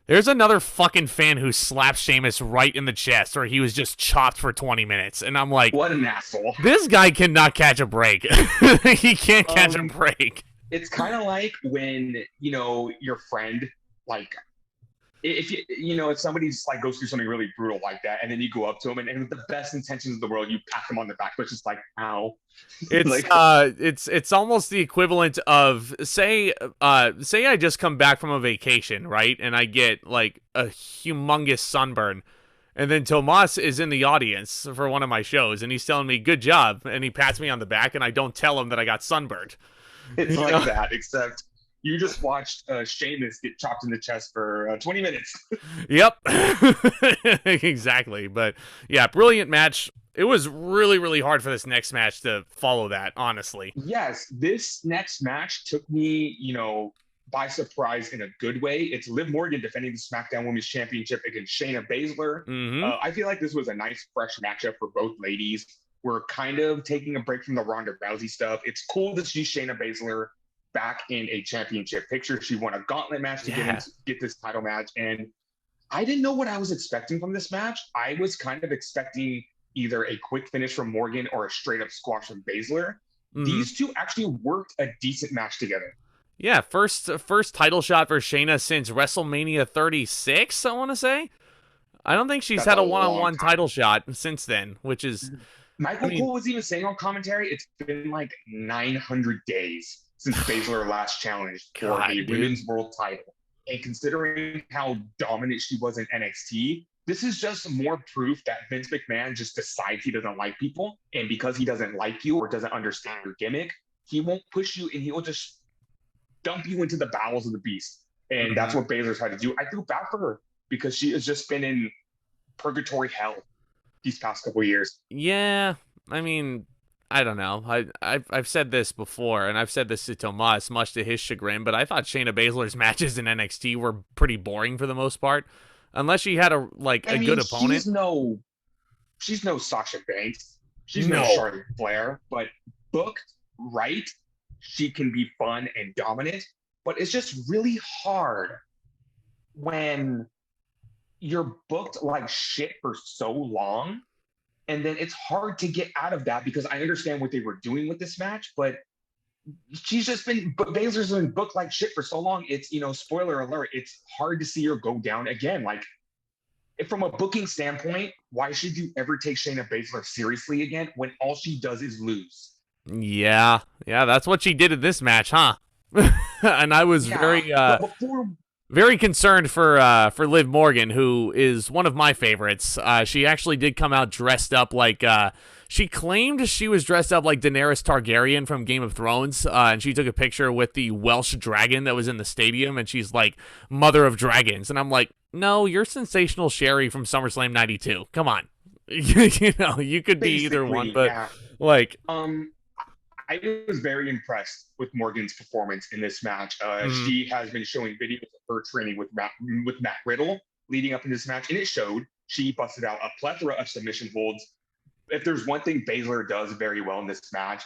A: There's another fucking fan who slaps Sheamus right in the chest, or he was just chopped for 20 minutes. And I'm like,
B: what an asshole.
A: This guy cannot catch a break. He can't catch a break.
B: It's kind of like when, your friend, like, if somebody's like goes through something really brutal like that, and then you go up to him and with the best intentions of the world, you pat them on the back, but it's just like, ow.
A: It's
B: like,
A: it's almost the equivalent of say I just come back from a vacation, right? And I get like a humongous sunburn, and then Tomas is in the audience for one of my shows, and he's telling me good job, and he pats me on the back, and I don't tell him that I got sunburned.
B: It's like that, except you just watched Sheamus get chopped in the chest for 20 minutes.
A: Yep. Exactly. But yeah, brilliant match. It was really, really hard for this next match to follow that, honestly.
B: Yes, this next match took me, by surprise in a good way. It's Liv Morgan defending the SmackDown Women's Championship against Shayna Baszler.
A: Mm-hmm.
B: I feel like this was a nice, fresh matchup for both ladies. We're kind of taking a break from the Ronda Rousey stuff. It's cool to see Shayna Baszler back in a championship picture. She won a gauntlet match to get this title match. And I didn't know what I was expecting from this match. I was kind of expecting either a quick finish from Morgan or a straight up squash from Baszler. Mm-hmm. These two actually worked a decent match together.
A: Yeah, first title shot for Shayna since WrestleMania 36, I want to say. I don't think she's had a one-on-one title shot since then, which is...
B: Michael Cole was even saying on commentary, it's been like 900 days since Baszler last challenged for a women's world title. And considering how dominant she was in NXT, this is just more proof that Vince McMahon just decides he doesn't like people. And because he doesn't like you or doesn't understand your gimmick, he won't push you and he will just dump you into the bowels of the beast. And that's what Baszler's had to do. I feel bad for her because she has just been in purgatory hell these past couple of years.
A: Yeah, I mean, I don't know. I've said this before, and I've said this to Tomas, much to his chagrin, but I thought Shayna Baszler's matches in NXT were pretty boring for the most part. Unless she had a good opponent.
B: She's no Sasha Banks. She's no Charlotte Flair. But booked right, she can be fun and dominant. But it's just really hard when you're booked like shit for so long. And then it's hard to get out of that because I understand what they were doing with this match, but Baszler's been booked like shit for so long. It's, spoiler alert, it's hard to see her go down again. Like, from a booking standpoint, why should you ever take Shayna Baszler seriously again when all she does is lose?
A: Yeah, that's what she did in this match, huh? And I was very concerned for Liv Morgan, who is one of my favorites. She actually did come out dressed up like she claimed she was dressed up like Daenerys Targaryen from Game of Thrones, and she took a picture with the Welsh dragon that was in the stadium, and she's like Mother of Dragons, and I'm like, no, you're Sensational Sherry from SummerSlam '92. Come on, you could be either one, but
B: I was very impressed with Morgan's performance in this match. She has been showing videos of her training with Matt Riddle leading up in this match, and it showed. She busted out a plethora of submission holds. If there's one thing Baszler does very well in this match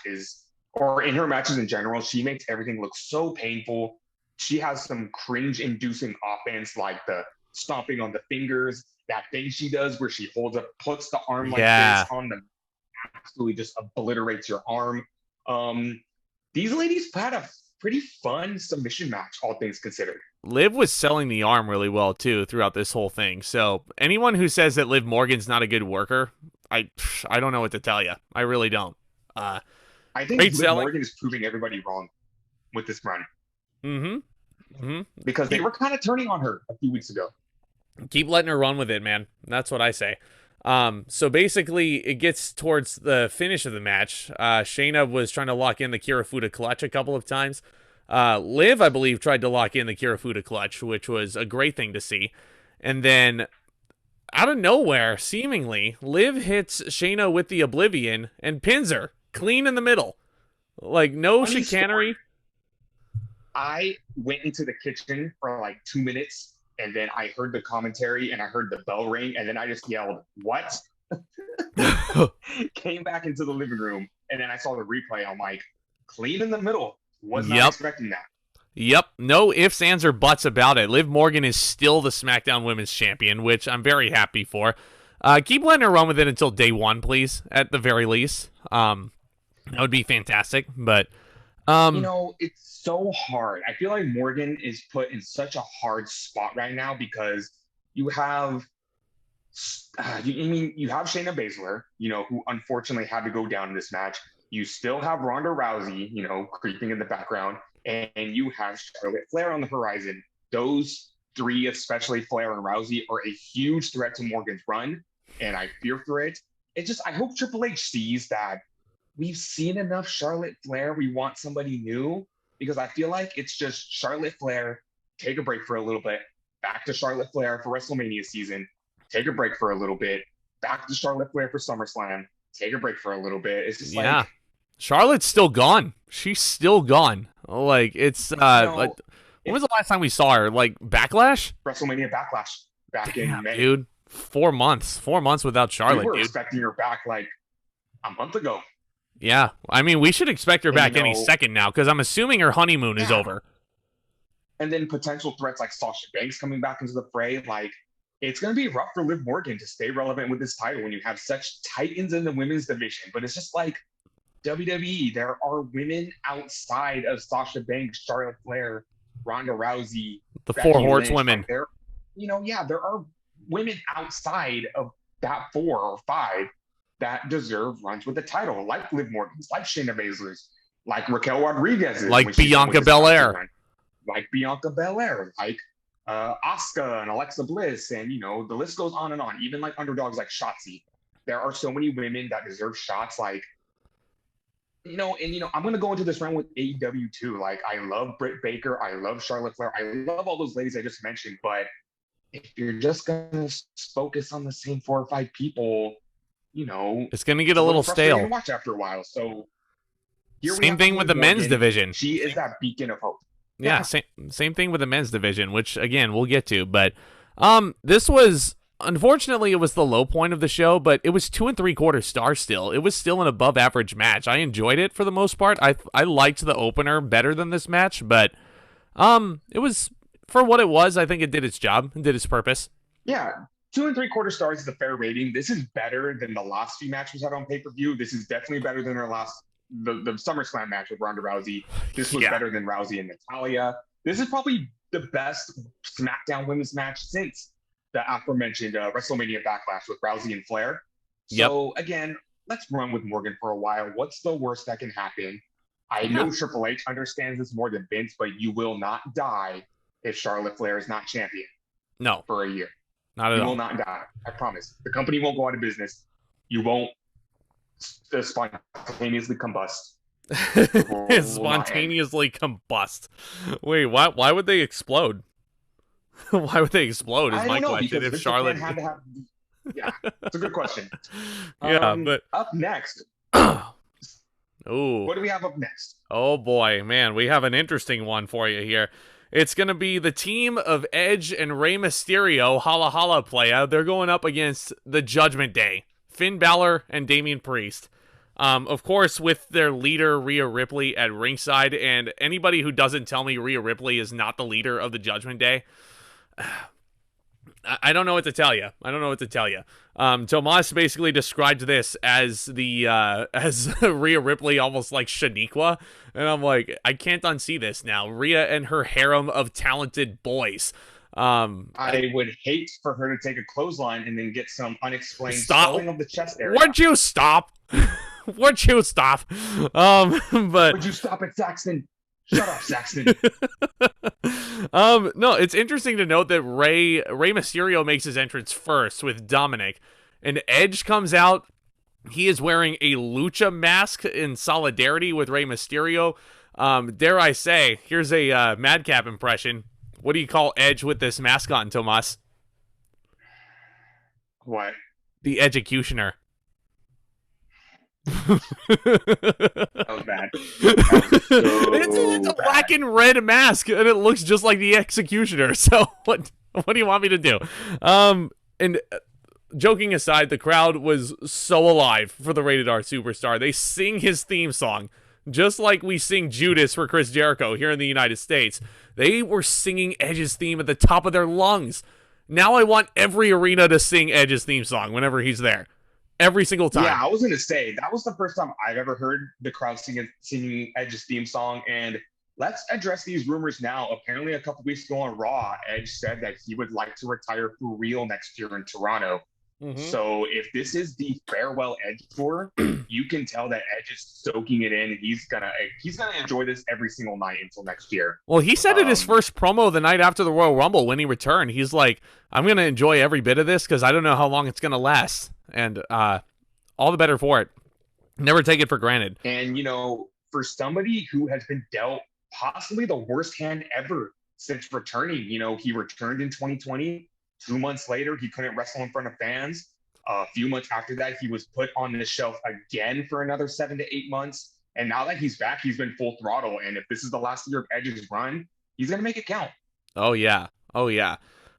B: or in her matches in general, she makes everything look so painful. She has some cringe-inducing offense, like the stomping on the fingers, that thing she does where she puts the arm like this on the, absolutely just obliterates your arm. These ladies had a pretty fun submission match, all things considered.
A: Liv was selling the arm really well, too, throughout this whole thing. So anyone who says that Liv Morgan's not a good worker, I don't know what to tell you. I really don't.
B: I think Liv Morgan is proving everybody wrong with this run. Because they were kind of turning on her a few weeks ago.
A: Keep letting her run with it, man. That's what I say. So basically, it gets towards the finish of the match. Shayna was trying to lock in the Kirifuda clutch a couple of times. Liv, I believe, tried to lock in the Kirifuda clutch, which was a great thing to see. And then, out of nowhere, seemingly, Liv hits Shayna with the Oblivion and pins her clean in the middle. Like, no chicanery.
B: I went into the kitchen for like 2 minutes. And then I heard the commentary and I heard the bell ring. And then I just yelled, "What?" Came back into the living room. And then I saw the replay. I'm like, clean in the middle. Was not expecting that.
A: Yep. No ifs, ands, or buts about it. Liv Morgan is still the SmackDown Women's Champion, which I'm very happy for. Keep letting her run with it until day one, please, at the very least. That would be fantastic. But,
B: it's so hard. I feel like Morgan is put in such a hard spot right now because you have Shayna Baszler, who unfortunately had to go down in this match. You still have Ronda Rousey, creeping in the background, and you have Charlotte Flair on the horizon. Those three, especially Flair and Rousey, are a huge threat to Morgan's run, and I fear for it. I hope Triple H sees that we've seen enough Charlotte Flair. We want somebody new. Because I feel like it's just Charlotte Flair, take a break for a little bit, back to Charlotte Flair for WrestleMania season, take a break for a little bit, back to Charlotte Flair for SummerSlam, take a break for a little bit. It's just
A: Yeah.
B: like,
A: Charlotte's still gone. She's still gone. Like, it's, like, when was the last time we saw her? Like, Backlash?
B: WrestleMania Backlash back in May.
A: Dude. 4 months. 4 months without Charlotte,
B: We were
A: dude.
B: expecting her back like a month ago.
A: Yeah. I mean, we should expect her back any second now, because I'm assuming her honeymoon is over.
B: And then potential threats like Sasha Banks coming back into the fray. Like, it's going to be rough for Liv Morgan to stay relevant with this title when you have such titans in the women's division. But it's just like WWE, there are women outside of Sasha Banks, Charlotte Flair, Ronda Rousey,
A: The
B: Becky
A: four horse
B: Lynch.
A: women.
B: Like, there are women outside of that 4 or 5 that deserve runs with the title, like Liv Morgan's, like Shayna Baszler's, like Raquel Rodriguez's,
A: Like Bianca Belair.
B: Like Bianca Belair, like Asuka and Alexa Bliss, and the list goes on and on. Even like underdogs like Shotzi. There are so many women that deserve shots. Like, I'm gonna go into this round with AEW too. Like, I love Britt Baker, I love Charlotte Flair, I love all those ladies I just mentioned. But if you're just gonna focus on the same 4 or 5 people,
A: it's gonna get a little stale.
B: To watch after a while. So
A: same thing with the men's division.
B: She is that beacon of hope.
A: Yeah, same thing with the men's division, which again we'll get to. But this was, unfortunately, it was the low point of the show, but it was 2 3/4 stars still. It was still an above average match. I enjoyed it for the most part. I liked the opener better than this match, but it was, for what it was, I think it did its job and did its purpose.
B: Yeah. 2 3/4 stars is a fair rating. This is better than the last few matches we had on pay-per-view. This is definitely better than our last the SummerSlam match with Ronda Rousey. This was better than Rousey and Natalya. This is probably the best SmackDown women's match since the aforementioned WrestleMania Backlash with Rousey and Flair. So again, let's run with Morgan for a while. What's the worst that can happen? I know Triple H understands this more than Vince, but you will not die if Charlotte Flair is not champion.
A: No.
B: For a year.
A: Not at all.
B: You will not die. I promise. The company won't go out of business. You won't spontaneously combust.
A: Spontaneously combust. Wait, why would they explode? Why would they explode is my question. If Charlotte had to have...
B: Yeah, it's a good question.
A: But
B: up next.
A: Ooh.
B: What do we have up next?
A: Oh boy, man, we have an interesting one for you here. It's going to be the team of Edge and Rey Mysterio, holla holla playa. They're going up against the Judgment Day, Finn Balor and Damian Priest. Of course, with their leader, Rhea Ripley, at ringside. And anybody who doesn't tell me Rhea Ripley is not the leader of the Judgment Day, I don't know what to tell you. Tomas basically described this as as Rhea Ripley, almost like Shaniqua, and I'm like, I can't unsee this now. Rhea and her harem of talented boys.
B: I would hate for her to take a clothesline and then get some unexplained swelling of the chest area.
A: Would you stop? Would you stop? But
B: would you stop it, Saxton? Shut up, Saxton.
A: No, it's interesting to note that Rey Mysterio makes his entrance first with Dominic, and Edge comes out. He is wearing a lucha mask in solidarity with Rey Mysterio. Dare I say, here's a Madcap impression. What do you call Edge with this mask on, Tomas?
B: What?
A: The Edgecutioner.
B: That was bad. That was so
A: it's a black and red mask, and it looks just like the Executioner. So what do you want me to do? And joking aside, the crowd was so alive for the Rated R Superstar. They sing his theme song, just like we sing Judas for Chris Jericho here in the United States. They were singing Edge's theme at the top of their lungs. Now I want every arena to sing Edge's theme song whenever he's there. Every single time.
B: Yeah, I was going to say, that was the first time I've ever heard the crowd singing Edge's theme song. And let's address these rumors now. Apparently, a couple weeks ago on Raw, Edge said that he would like to retire for real next year in Toronto. Mm-hmm. So if this is the farewell Edge tour, you can tell that Edge is soaking it in. He's gonna enjoy this every single night until next year.
A: Well, he said in his first promo the night after the Royal Rumble when he returned, he's like, I'm gonna enjoy every bit of this because I don't know how long it's gonna last, and all the better for it. Never take it for granted.
B: And for somebody who has been dealt possibly the worst hand ever since returning, he returned in 2020. 2 months later, he couldn't wrestle in front of fans. A few months after that, he was put on the shelf again for another 7 to 8 months. And now that he's back, he's been full throttle. And if this is the last year of Edge's run, he's going to make it count.
A: Oh, yeah. Oh, yeah.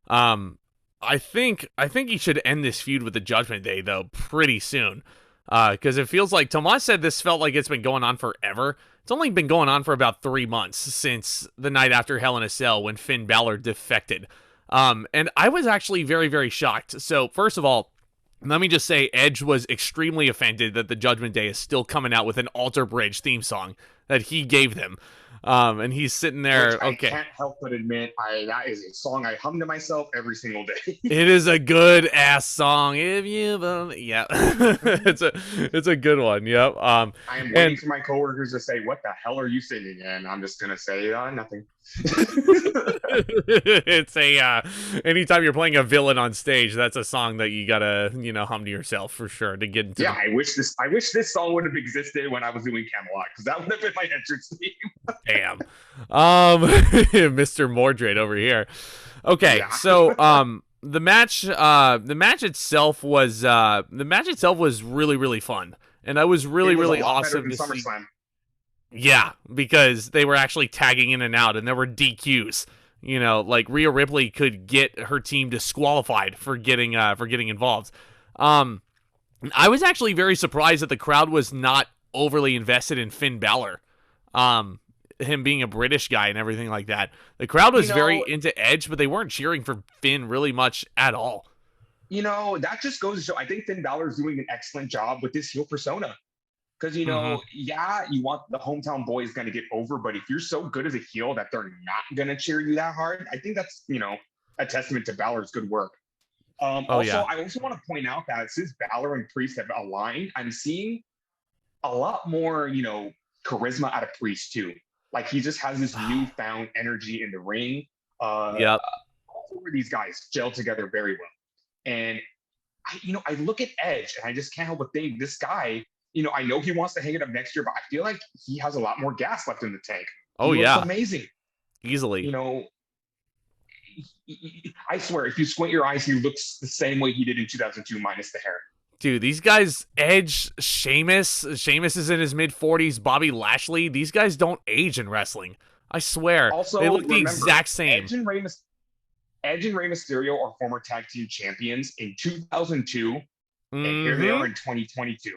A: I think he should end this feud with the Judgment Day, though, pretty soon. Because it feels like Tomas said this felt like it's been going on forever. It's only been going on for about 3 months since the night after Hell in a Cell when Finn Balor defected. And I was actually very, very shocked. So, first of all, let me just say Edge was extremely offended that the Judgment Day is still coming out with an Alter Bridge theme song that he gave them. And he's sitting there.
B: Which
A: okay.
B: I can't help but admit, that is a song I hum to myself every single day.
A: It is a good ass song. If you believe, yeah, it's a good one. Yep.
B: I am waiting for my coworkers to say, "What the hell are you singing?" And I'm just gonna say, "Nothing."
A: It's anytime you're playing a villain on stage, that's a song that you gotta hum to yourself for sure to get into.
B: Yeah, I wish this song would have existed when I was doing Camelot, because that would have been my entrance theme.
A: Damn. Mr. Mordred over here. Okay, yeah. So the match itself was really, really fun, and I was really awesome to see. Yeah, because they were actually tagging in and out, and there were DQs. Like Rhea Ripley could get her team disqualified for getting involved. I was actually very surprised that the crowd was not overly invested in Finn Balor. Him being a British guy and everything like that. The crowd was very into Edge, but they weren't cheering for Finn really much at all.
B: That just goes to show, I think Finn Balor is doing an excellent job with this heel persona. Because, yeah, you want the hometown boys going to get over, but if you're so good as a heel that they're not going to cheer you that hard, I think that's, a testament to Balor's good work. I also want to point out that since Balor and Priest have aligned, I'm seeing a lot more, charisma out of Priest too. Like he just has this newfound energy in the ring.
A: Yep.
B: All of these guys gel together very well. And I look at Edge and I just can't help but think this guy, I know he wants to hang it up next year, but I feel like he has a lot more gas left in the tank.
A: Oh,
B: he
A: yeah.
B: looks amazing.
A: Easily.
B: I swear, if you squint your eyes, he looks the same way he did in 2002 minus the hair.
A: Dude, these guys, Edge, Sheamus is in his mid-40s, Bobby Lashley, these guys don't age in wrestling. I swear. Also, they look the exact same.
B: Edge and Rey Mysterio are former tag team champions in 2002, and here they are in 2022.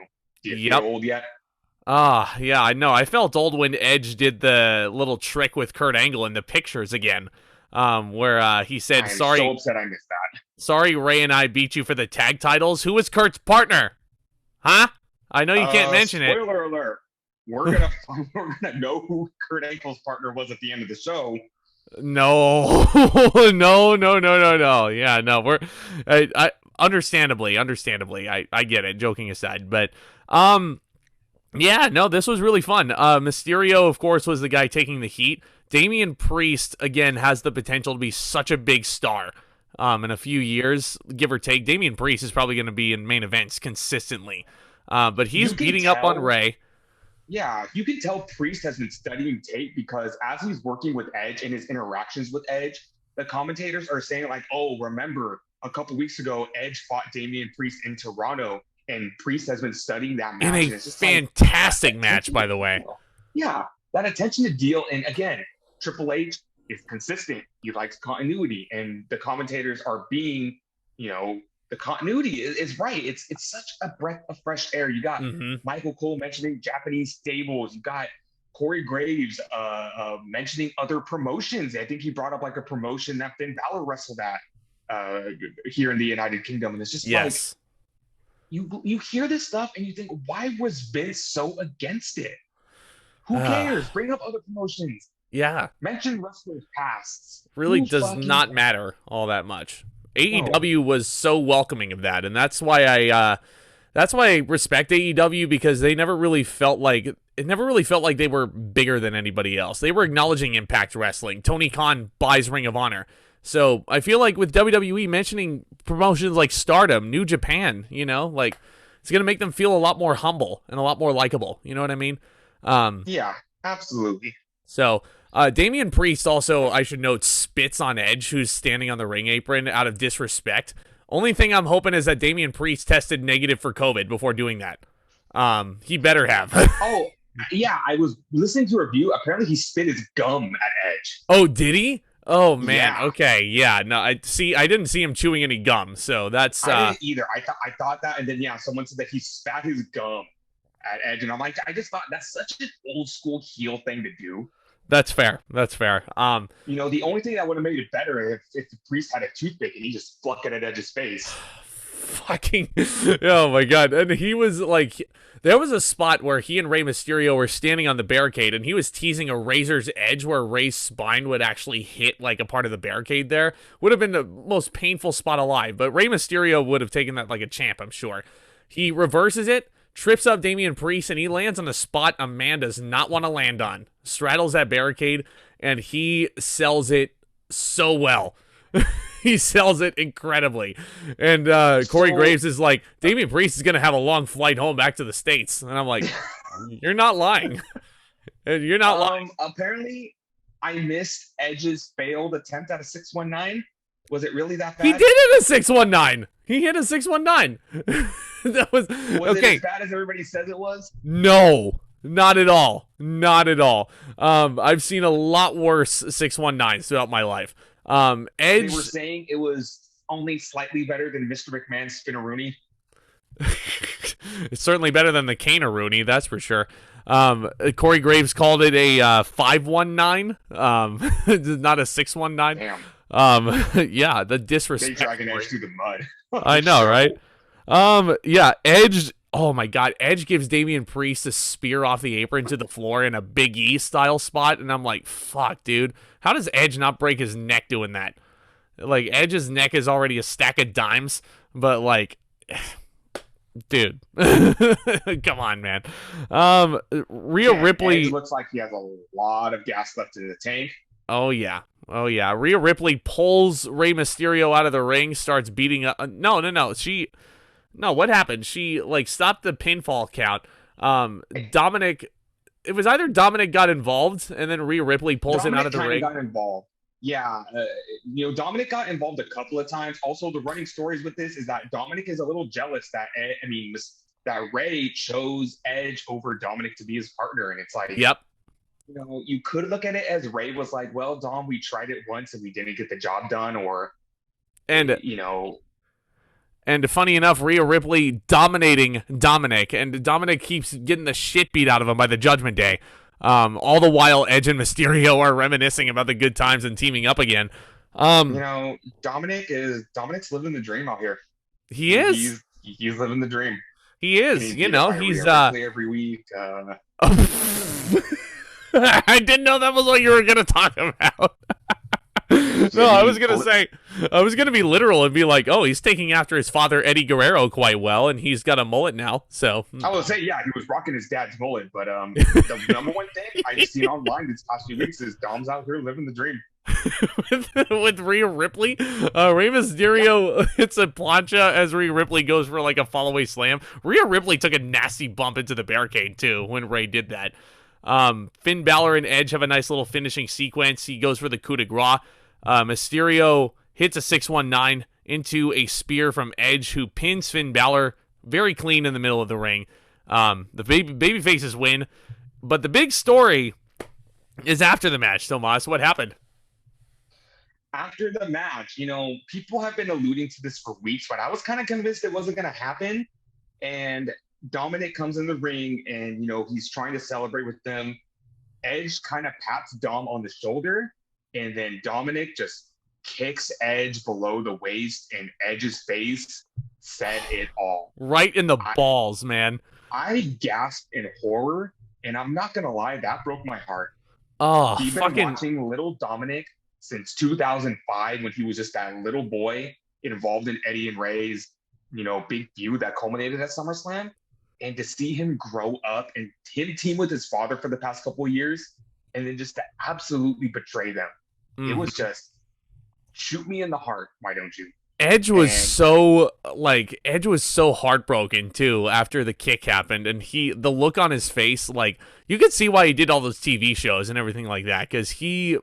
B: Do you feel old yet?
A: Yeah, I know. I felt old when Edge did the little trick with Kurt Angle in the pictures again, where he said, "Sorry,
B: so upset I missed that.
A: Sorry, Ray and I beat you for the tag titles. Who was Kurt's partner? Huh? I know you can't mention it."
B: Spoiler alert. We're gonna know who Kurt Angle's partner was at the end of the show.
A: No, no. Yeah, no. I understandably, I get it. Joking aside, but yeah, no, this was really fun. Mysterio, of course, was the guy taking the heat. Damian Priest again has the potential to be such a big star. In a few years, give or take, Damian Priest is probably going to be in main events consistently. But he's beating up on Ray.
B: Yeah, you can tell Priest has been studying tape because as he's working with Edge and his interactions with Edge, the commentators are saying like, "Oh, remember a couple weeks ago, Edge fought Damian Priest in Toronto, and Priest has been studying that match."
A: In a fantastic match, by the way.
B: Yeah, that attention to detail, and again, Triple H is consistent. He likes continuity, and the commentators are being, the continuity is right. It's such a breath of fresh air. You got Michael Cole mentioning Japanese stables. You got Corey Graves mentioning other promotions. I think he brought up like a promotion that Finn Balor wrestled at here in the United Kingdom, and it's just like you hear this stuff and you think, why was Vince so against it? Who cares? Bring up other promotions.
A: Yeah.
B: Mention wrestlers' pasts.
A: Really does not matter all that much. AEW was so welcoming of that, and that's why I respect AEW, because they never really felt like they were bigger than anybody else. They were acknowledging Impact Wrestling. Tony Khan buys Ring of Honor. So I feel like with WWE mentioning promotions like Stardom, New Japan, like it's gonna make them feel a lot more humble and a lot more likable. You know what I mean?
B: Yeah, absolutely.
A: So Damian Priest also, I should note, spits on Edge, who's standing on the ring apron out of disrespect. Only thing I'm hoping is that Damian Priest tested negative for COVID before doing that. He better have.
B: Oh, yeah, I was listening to a review. Apparently, he spit his gum at Edge.
A: Oh, did he? Oh man.
B: Yeah.
A: Okay. Yeah. No. I didn't see him chewing any gum, so that's.
B: I didn't either. I thought that, and then someone said that he spat his gum at Edge, and I'm like, I just thought that's such an old school heel thing to do.
A: That's fair. That's fair.
B: The only thing that would have made it better if the Priest had a toothpick and he just fluck it at Edge's face.
A: Fucking. Oh my god. And he was like. There was a spot where he and Rey Mysterio were standing on the barricade, and he was teasing a razor's edge where Rey's spine would actually hit like a part of the barricade there. Would have been the most painful spot alive, but Rey Mysterio would have taken that like a champ, I'm sure. He reverses it, trips up Damian Priest, and he lands on a spot a man does not want to land on. Straddles that barricade, and he sells it so well. He sells it incredibly. And Corey Graves is like, Damian Priest is going to have a long flight home back to the States. And I'm like, you're not lying. You're not lying.
B: Apparently, I missed Edge's failed attempt at a 619. Was it really that bad?
A: He did hit a 619. He hit a 619. That was okay.
B: It as bad as everybody says it was?
A: No. Not at all. Not at all. I've seen a lot worse 619s throughout my life. Edge.
B: They were saying it was only slightly better than Mr. McMahon's Spinaroonie.
A: It's certainly better than the Kane-a-Rooney, that's for sure. Corey Graves called it a 519, not a 619.
B: Damn.
A: Yeah, the disrespect.
B: They dragging Edge through the mud.
A: I know, right? Yeah, Edge. Oh my God, Edge gives Damian Priest a spear off the apron to the floor in a Big E style spot, and I'm like, fuck, dude. How does Edge not break his neck doing that? Like, Edge's neck is already a stack of dimes, but like, dude, come on, man. Rhea Ripley
B: Edge looks like he has a lot of gas left in the tank.
A: Oh yeah. Rhea Ripley pulls Rey Mysterio out of the ring, starts beating up. No, what happened? She like stopped the pinfall count. Dominic. It was either Dominic got involved and then Rhea Ripley pulls him out of the ring.
B: Got involved. Yeah, Dominic got involved a couple of times. Also, the running stories with this is that Dominic is a little jealous that that Rey chose Edge over Dominic to be his partner, and it's like,
A: yep.
B: You could look at it as Rey was like, well, Dom, we tried it once and we didn't get the job done,
A: And funny enough, Rhea Ripley dominating Dominic, and Dominic keeps getting the shit beat out of him by the Judgment Day. All the while Edge and Mysterio are reminiscing about the good times and teaming up again.
B: Dominic's living the dream out here.
A: He is.
B: He's living the dream.
A: He is. He's
B: every week.
A: I didn't know that was what you were gonna talk about. No, I was gonna be literal and be like, oh, he's taking after his father Eddie Guerrero quite well, and he's got a mullet now. So
B: I would say, yeah, he was rocking his dad's mullet, but the number one thing I've seen online these past few weeks is Dom's out here living the dream.
A: with Rhea Ripley, Rey Mysterio hits a plancha as Rhea Ripley goes for like a fallaway slam. Rhea Ripley took a nasty bump into the barricade too when Rey did that. Finn Balor and Edge have a nice little finishing sequence. He goes for the coup de grace. Mysterio hits a 619 into a spear from Edge, who pins Finn Balor very clean in the middle of the ring. The baby faces win, but the big story is after the match. Tomas, what happened?
B: After the match, people have been alluding to this for weeks, but I was kind of convinced it wasn't going to happen. And Dominic comes in the ring and, he's trying to celebrate with them. Edge kind of pats Dom on the shoulder, and then Dominic just kicks Edge below the waist, and Edge's face said it all.
A: Right in the balls, man.
B: I gasped in horror, and I'm not going to lie, that broke my heart.
A: Oh,
B: You've been watching little Dominic since 2005 when he was just that little boy involved in Eddie and Ray's, big feud that culminated at SummerSlam. And to see him grow up and him team with his father for the past couple of years, and then just to absolutely betray them. It was just, shoot me in the heart, why don't you?
A: Edge was so heartbroken too after the kick happened, and the look on his face, like, you could see why he did all those TV shows and everything like that, because he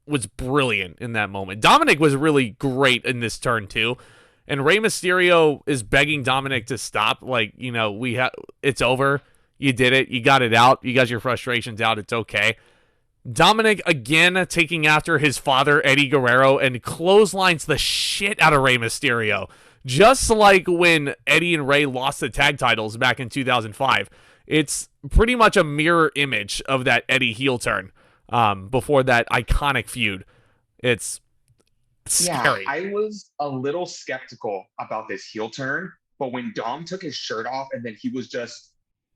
A: was brilliant in that moment. Dominic was really great in this turn too. And Rey Mysterio is begging Dominic to stop. Like, you know, it's over. You did it. You got it out. You got your frustrations out. It's okay. Dominic again taking after his father, Eddie Guerrero, and clotheslines the shit out of Rey Mysterio. Just like when Eddie and Rey lost the tag titles back in 2005. It's pretty much a mirror image of that Eddie heel turn before that iconic feud. It's scary.
B: Yeah, I was a little skeptical about this heel turn, but when Dom took his shirt off and then he was just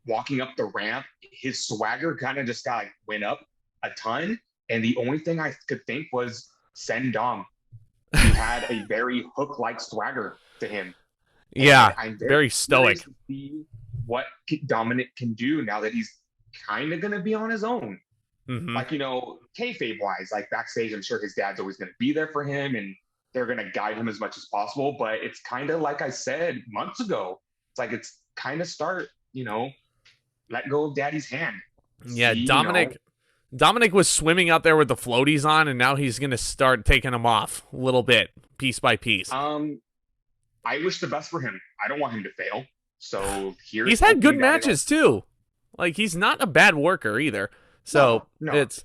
B: walking up the ramp, his swagger kind of just went up a ton. And the only thing I could think was send Dom. He had a very Hook-like swagger to him.
A: Yeah,
B: I'm
A: very stoic.
B: To see what Dominic can do now that he's kind of going to be on his own.
A: Mm-hmm.
B: Like, you know, kayfabe-wise, like backstage, I'm sure his dad's always going to be there for him and they're going to guide him as much as possible. But it's kind of like I said months ago. It's like it's kind of start, you know, let go of daddy's hand.
A: Yeah, Dominic was swimming out there with the floaties on, and now he's going to start taking them off a little bit, piece by piece.
B: I wish the best for him. I don't want him to fail. So
A: he's had good matches too. Like, he's not a bad worker either. So
B: no.
A: It's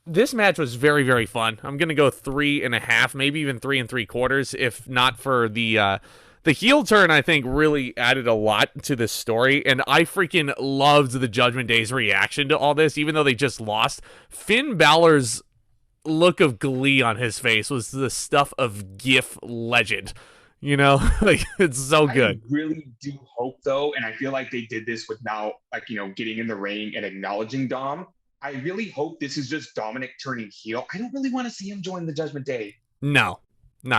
A: this match was very, very fun. I'm gonna go 3.5, maybe even 3 3/4, if not for the heel turn. I think really added a lot to this story, and I freaking loved the Judgment Day's reaction to all this, even though they just lost. Finn Balor's look of glee on his face was the stuff of GIF legend. You know, like, it's so good.
B: I really do hope, though, and I feel like they did this with now, like, you know, getting in the ring and acknowledging Dom. I really hope this is just Dominic turning heel. I don't really want to see him join the Judgment Day.
A: No,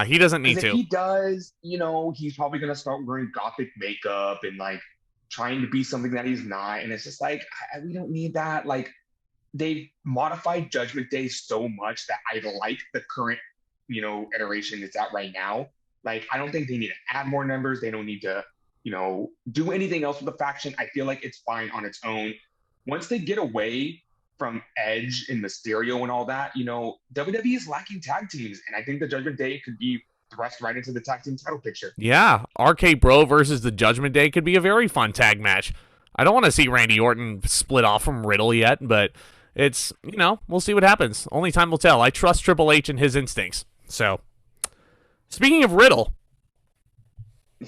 A: he doesn't need to.
B: If he does, you know, he's probably going to start wearing gothic makeup and, like, trying to be something that he's not. And it's just like, we don't need that. Like, they've modified Judgment Day so much that I like the current, you know, iteration it's at right now. Like, I don't think they need to add more members. They don't need to, you know, do anything else with the faction. I feel like it's fine on its own. Once they get away from Edge and Mysterio and all that, you know, WWE is lacking tag teams. And I think the Judgment Day could be thrust right into the tag team title picture.
A: Yeah, RK Bro versus the Judgment Day could be a very fun tag match. I don't want to see Randy Orton split off from Riddle yet, but it's, you know, we'll see what happens. Only time will tell. I trust Triple H and his instincts. So, speaking of Riddle,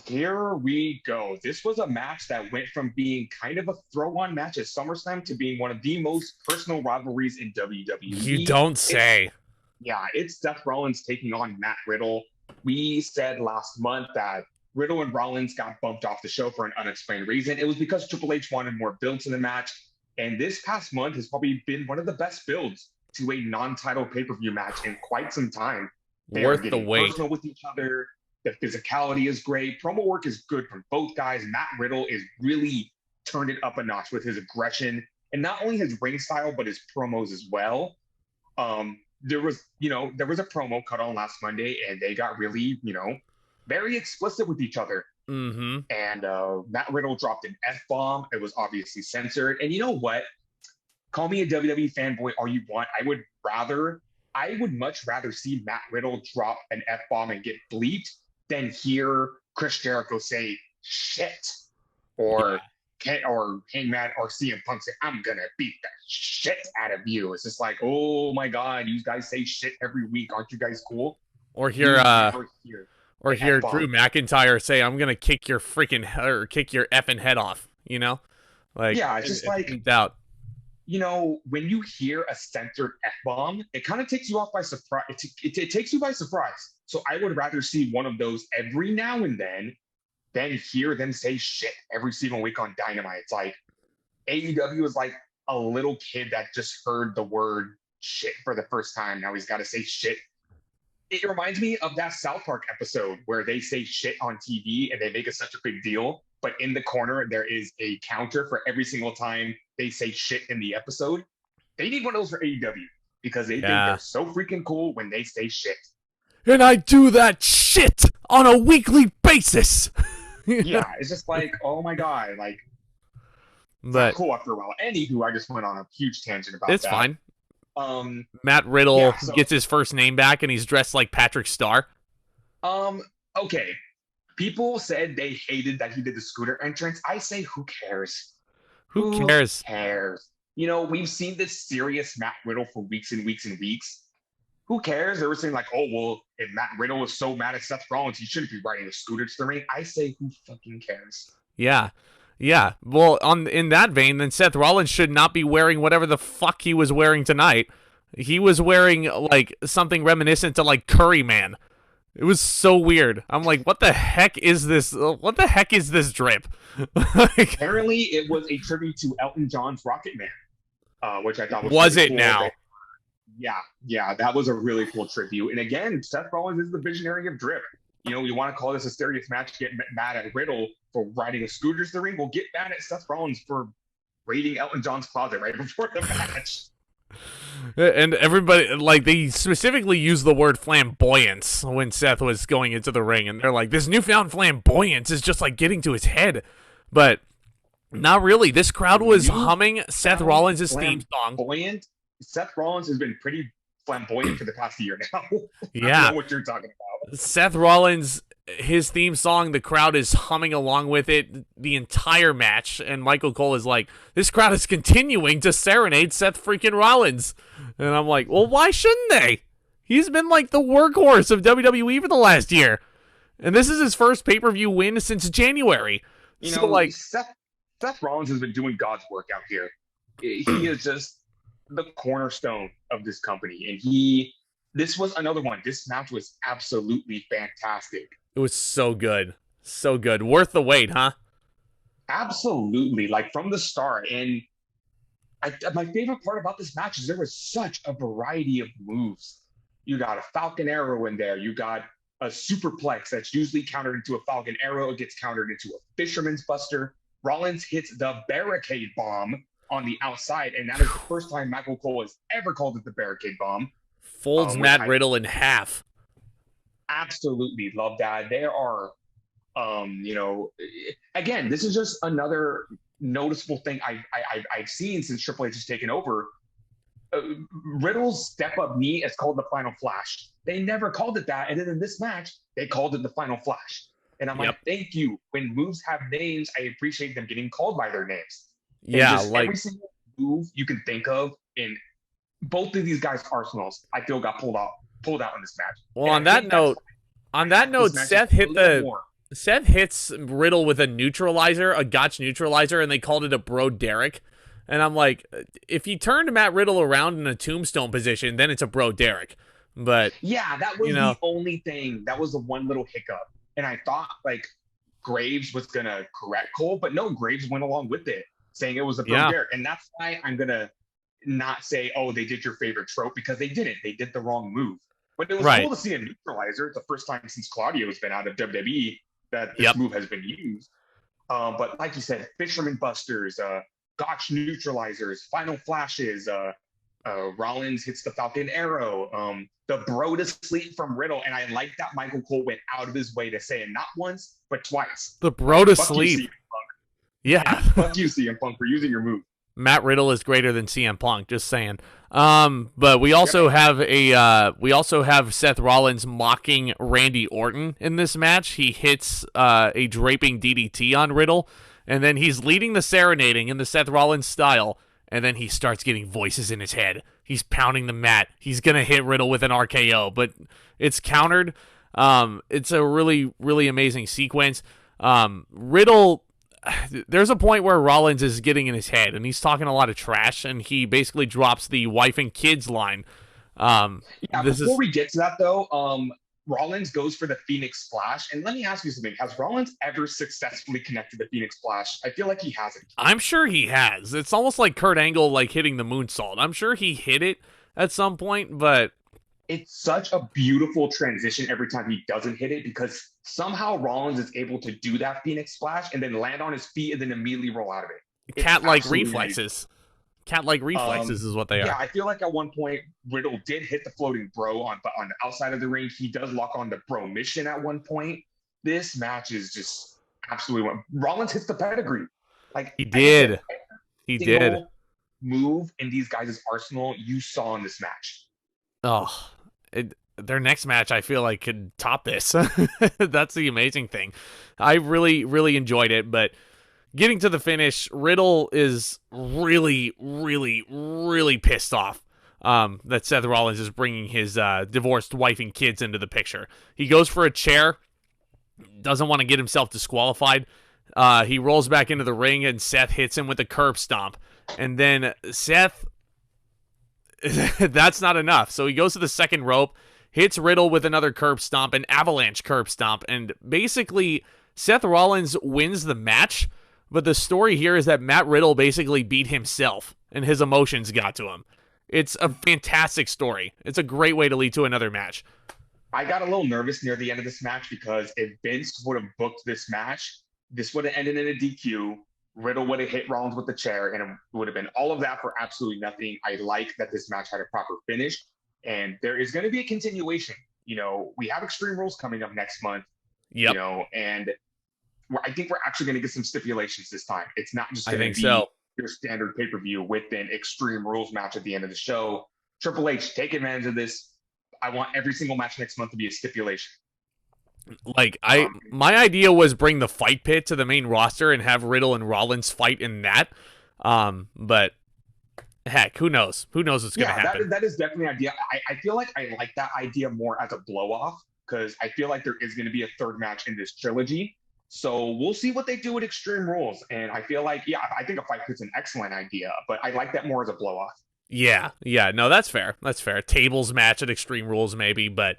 B: here we go. This was a match that went from being kind of a throw-on match at SummerSlam to being one of the most personal rivalries in WWE.
A: You don't say.
B: It's Seth Rollins taking on Matt Riddle. We said last month that Riddle and Rollins got bumped off the show for an unexplained reason. It was because Triple H wanted more build to the match. And this past month has probably been one of the best builds to a non-title pay-per-view match in quite some time. They
A: Worth
B: are
A: the
B: getting
A: wait.
B: personal with each other. The physicality is great. Promo work is good from both guys. Matt Riddle is really turned it up a notch with his aggression and not only his ring style, but his promos as well. There was a promo cut on last Monday and they got really, you know, very explicit with each other.
A: Mm-hmm.
B: And Matt Riddle dropped an F-bomb. It was obviously censored. And you know what? Call me a WWE fanboy all you want. I would much rather see Matt Riddle drop an F-bomb and get bleeped than hear Chris Jericho say shit or Hangman or CM Punk say, I'm going to beat the shit out of you. It's just like, oh my God, you guys say shit every week. Aren't you guys cool?
A: Or hear Drew McIntyre say, I'm going to kick your effing head off, you know? Like,
B: yeah, it's just like,
A: doubt.
B: You know, when you hear a censored F-bomb, it kind of takes you off by surprise. It takes you by surprise. So I would rather see one of those every now and then than hear them say shit every single week on Dynamite. It's like AEW is like a little kid that just heard the word shit for the first time. Now he's got to say shit. It reminds me of that South Park episode where they say shit on TV and they make it such a big deal. But in the corner, there is a counter for every single time they say shit in the episode. They need one of those for AEW because they think they're so freaking cool when they say shit.
A: And I do that shit on a weekly basis.
B: Yeah, it's just like, oh my God, like,
A: but
B: cool after a while. Anywho, I just went on a huge tangent about that.
A: It's fine. Matt Riddle gets his first name back and he's dressed like Patrick Starr.
B: Um, okay. People said they hated that he did the scooter entrance. I say, who cares?
A: Who
B: Who
A: cares?
B: cares? You know, we've seen this serious Matt Riddle for weeks and weeks and weeks. Who cares? They were saying like, oh well, if Matt Riddle was so mad at Seth Rollins, he shouldn't be riding a scooter to the ring. I say, who fucking cares?
A: Yeah. Yeah. Well, in that vein, then Seth Rollins should not be wearing whatever the fuck he was wearing tonight. He was wearing like something reminiscent to like Curry Man. It was so weird. I'm like, what the heck is this? What the heck is this drip? Like,
B: Apparently, it was a tribute to Elton John's Rocket Man, which I thought
A: was
B: really
A: it
B: cool.
A: now?
B: Yeah, that was a really cool tribute. And again, Seth Rollins is the visionary of drip. You know, you want to call this a serious match, get mad at Riddle for riding a scooter to the ring. Well, get mad at Seth Rollins for raiding Elton John's closet right before the match.
A: And everybody, like, they specifically used the word flamboyance when Seth was going into the ring. And they're like, this newfound flamboyance is just like getting to his head. But not really. This crowd was humming Seth Rollins' theme song.
B: Flamboyant. Seth Rollins has been pretty flamboyant for the past year now.
A: Yeah.
B: I don't know what you're talking about.
A: Seth Rollins, his theme song, the crowd is humming along with it the entire match. And Michael Cole is like, this crowd is continuing to serenade Seth freaking Rollins. And I'm like, well, why shouldn't they? He's been like the workhorse of WWE for the last year. And this is his first pay-per-view win since January.
B: You
A: so,
B: know,
A: like,
B: Seth Rollins has been doing God's work out here. He is just the cornerstone of this company. And this was another one. This match was absolutely fantastic.
A: it was so good. So good. Worth the wait, huh?
B: Absolutely. Like from the start. And my favorite part about this match is there was such a variety of moves. You got a Falcon Arrow in there. You got a superplex that's usually countered into a Falcon Arrow. It gets countered into a Fisherman's Buster. Rollins hits the Barricade Bomb on the outside, and that is the first time Michael Cole has ever called it the Barricade Bomb.
A: Folds Matt Riddle in half.
B: Absolutely love that. There are, again, this is just another noticeable thing I've seen since Triple H has taken over. Riddle's step-up knee is called the Final Flash. They never called it that, and then in this match, they called it the Final Flash. And I'm like, thank you. When moves have names, I appreciate them getting called by their names.
A: Yeah, like
B: every single move you can think of in both of these guys' arsenals, I feel got pulled out in this match.
A: Well, on that note, Seth hits Riddle with a neutralizer, a gotch neutralizer, and they called it a bro Derek. And I'm like, if he turned Matt Riddle around in a tombstone position, then it's a bro Derek. But
B: yeah, that was the only thing. That was the one little hiccup. And I thought like Graves was gonna correct Cole, but no, Graves went along with it, saying it was a bro Derek. And that's why I'm gonna not say, oh, they did your favorite trope, because they didn't. They did the wrong move. But it was cool to see a neutralizer. It's the first time since Claudio's been out of WWE that this move has been used. But like you said, Fisherman Busters, Gotch neutralizers, Final Flashes, Rollins hits the Falcon Arrow, the bro to sleep from Riddle. And I like that Michael Cole went out of his way to say it not once, but twice.
A: The bro to sleep. Yeah.
B: Fuck you, CM Punk, for using your move.
A: Matt Riddle is greater than CM Punk, just saying. But we also have Seth Rollins mocking Randy Orton in this match. He hits a draping DDT on Riddle, and then he's leading the serenading in the Seth Rollins style, and then he starts getting voices in his head. He's pounding the mat. He's gonna hit Riddle with an RKO, but it's countered. It's a really, really amazing sequence. Riddle, there's a point where Rollins is getting in his head, and he's talking a lot of trash, and he basically drops the wife and kids line.
B: Before we get to that, though, Rollins goes for the Phoenix Splash. And let me ask you something. Has Rollins ever successfully connected the Phoenix Splash? I feel like he hasn't.
A: I'm sure he has. It's almost like Kurt Angle like hitting the moonsault. I'm sure he hit it at some point, but
B: it's such a beautiful transition every time he doesn't hit it, because somehow Rollins is able to do that Phoenix Splash and then land on his feet and then immediately roll out of it.
A: Cat-like reflexes. Cat-like reflexes is what they are.
B: Yeah, I feel like at one point Riddle did hit the floating bro on the outside of the ring. He does lock on the bro mission at one point. This match is just absolutely Rollins hits the pedigree. Like
A: he did. He did.
B: Move in these guys' arsenal you saw in this match.
A: Oh, their next match, I feel like, could top this. That's the amazing thing. I really, really enjoyed it, but getting to the finish, Riddle is really, really, really pissed off that Seth Rollins is bringing his divorced wife and kids into the picture. He goes for a chair, doesn't want to get himself disqualified. He rolls back into the ring, and Seth hits him with a curb stomp. And then Seth, that's not enough. So he goes to the second rope, hits Riddle with another curb stomp, an avalanche curb stomp, and basically Seth Rollins wins the match. But the story here is that Matt Riddle basically beat himself, and his emotions got to him. It's a fantastic story. It's a great way to lead to another match.
B: I got a little nervous near the end of this match because if Vince would have booked this match, this would have ended in a DQ. Riddle would have hit Rollins with the chair, and it would have been all of that for absolutely nothing. I like that this match had a proper finish, and there is going to be a continuation. You know, we have Extreme Rules coming up next month.
A: Yep.
B: You know, and I think we're actually going to get some stipulations this time. It's not just going to be
A: so.
B: your standard pay-per-view with an Extreme Rules match at the end of the show. Triple H, take advantage of this. I want every single match next month to be a stipulation.
A: Like, my idea was bring the fight pit to the main roster and have Riddle and Rollins fight in that. But heck, who knows? Who knows what's going to happen?
B: That is definitely an idea. I feel like I like that idea more as a blow-off because I feel like there is going to be a third match in this trilogy. So we'll see what they do with Extreme Rules. And I feel like, I think a fight pit's an excellent idea, but I like that more as a blow-off.
A: Yeah, no, that's fair. That's fair. Tables match at Extreme Rules maybe, but